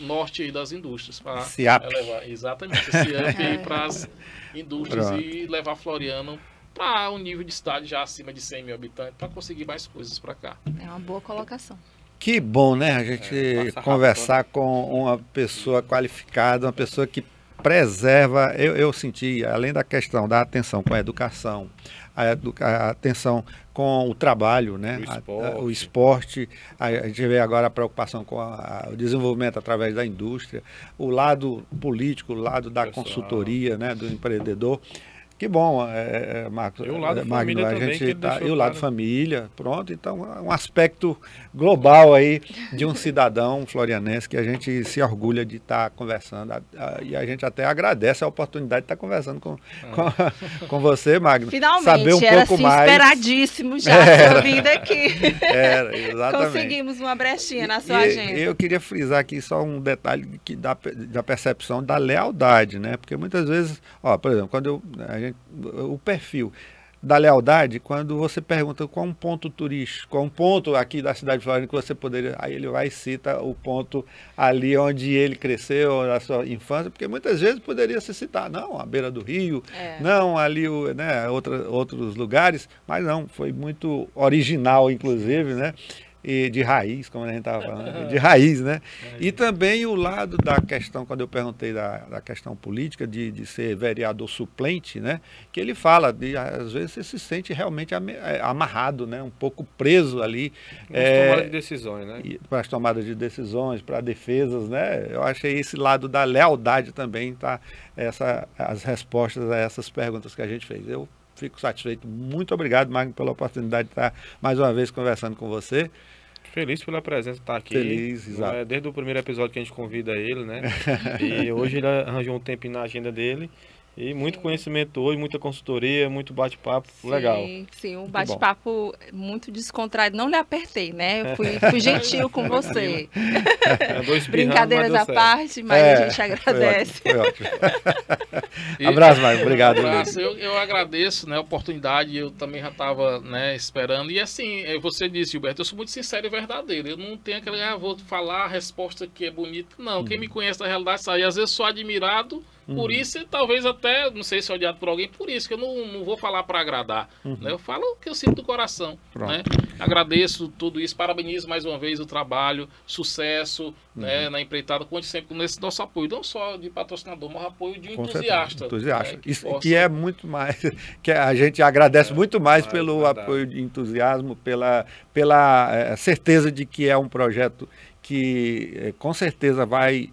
norte aí das indústrias, para levar exatamente esse up aí para as indústrias. Pronto. E levar Floriano para um nível de cidade já acima de 100 mil habitantes, para conseguir mais coisas para cá. É uma boa colocação. Que bom, né? A gente conversar com uma pessoa qualificada, uma pessoa que preserva. Eu senti, além da questão da atenção com a educação, a atenção com o trabalho, né? O esporte. A gente vê agora a preocupação com o desenvolvimento através da indústria, o lado político, o lado da consultoria, né? Do empreendedor. Que bom, Marcos. E o lado família também, e o lado família, pronto. Então, um aspecto global aí de um cidadão florianense que a gente se orgulha de estar conversando. E a gente até agradece a oportunidade de estar conversando com você, Magno. Finalmente, saber um era pouco assim, mais. Esperadíssimo já a sua vida aqui. Exatamente. Conseguimos uma brechinha na sua agenda. Eu queria frisar aqui só um detalhe que da percepção da lealdade, né? Porque muitas vezes, por exemplo, quando o perfil da lealdade, quando você pergunta qual um ponto turístico, qual um ponto aqui da cidade de Floriano que você poderia, aí ele vai e cita o ponto ali onde ele cresceu, na sua infância, porque muitas vezes poderia se citar, não, à beira do rio, não ali, né, outros lugares, mas não, foi muito original, inclusive, né? E de raiz, como a gente estava falando, de raiz, né? E também o lado da questão, quando eu perguntei da questão política, de ser vereador suplente, né? Que ele fala, às vezes você se sente realmente amarrado, né? Um pouco preso ali. Para as tomadas de decisões, né? Para as tomadas de decisões, para defesas, né? Eu achei esse lado da lealdade também, tá? as respostas a essas perguntas que a gente fez. Eu fico satisfeito. Muito obrigado, Magno, pela oportunidade de estar mais uma vez conversando com você. Feliz pela presença, estar aqui. Feliz, exato. Desde o primeiro episódio que a gente convida ele, né? E hoje ele arranjou um tempinho na agenda dele. E muito conhecimento hoje, muita consultoria, muito bate-papo, legal. Sim, um bate-papo muito descontraído. Não lhe apertei, né? Eu fui gentil com você. Brincadeiras à parte, mas a gente agradece. Foi ótimo. Abraço, Magno. Obrigado. Eu agradeço, né, a oportunidade. Eu também já estava, né, esperando. E assim, você disse, Gilberto, eu sou muito sincero e verdadeiro. Eu não tenho aquele, vou falar a resposta que é bonita. Não, quem me conhece da realidade sabe. Às vezes sou admirado. Por isso, talvez até, não sei se é odiado por alguém, por isso que eu não vou falar para agradar. Né? Eu falo o que eu sinto do coração. Né? Agradeço tudo isso, parabenizo mais uma vez o trabalho, sucesso né, na empreitada, conte sempre com esse nosso apoio, não só de patrocinador, mas apoio de entusiasta. Entusiasta. Né, que é muito mais, que a gente agradece muito mais pelo apoio de entusiasmo, pela certeza de que é um projeto que com certeza vai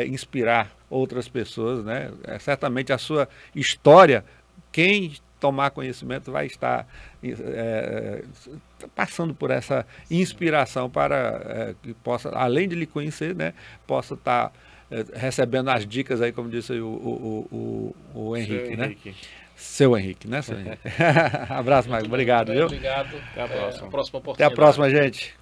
inspirar outras pessoas, né? Certamente a sua história, quem tomar conhecimento vai estar passando por essa inspiração para que possa, além de lhe conhecer, né, possa estar recebendo as dicas aí, como disse o Henrique, né? Seu Henrique, né? Seu Henrique. Abraço, Magno. Obrigado, viu? Obrigado. Até a próxima oportunidade. Até a próxima, gente.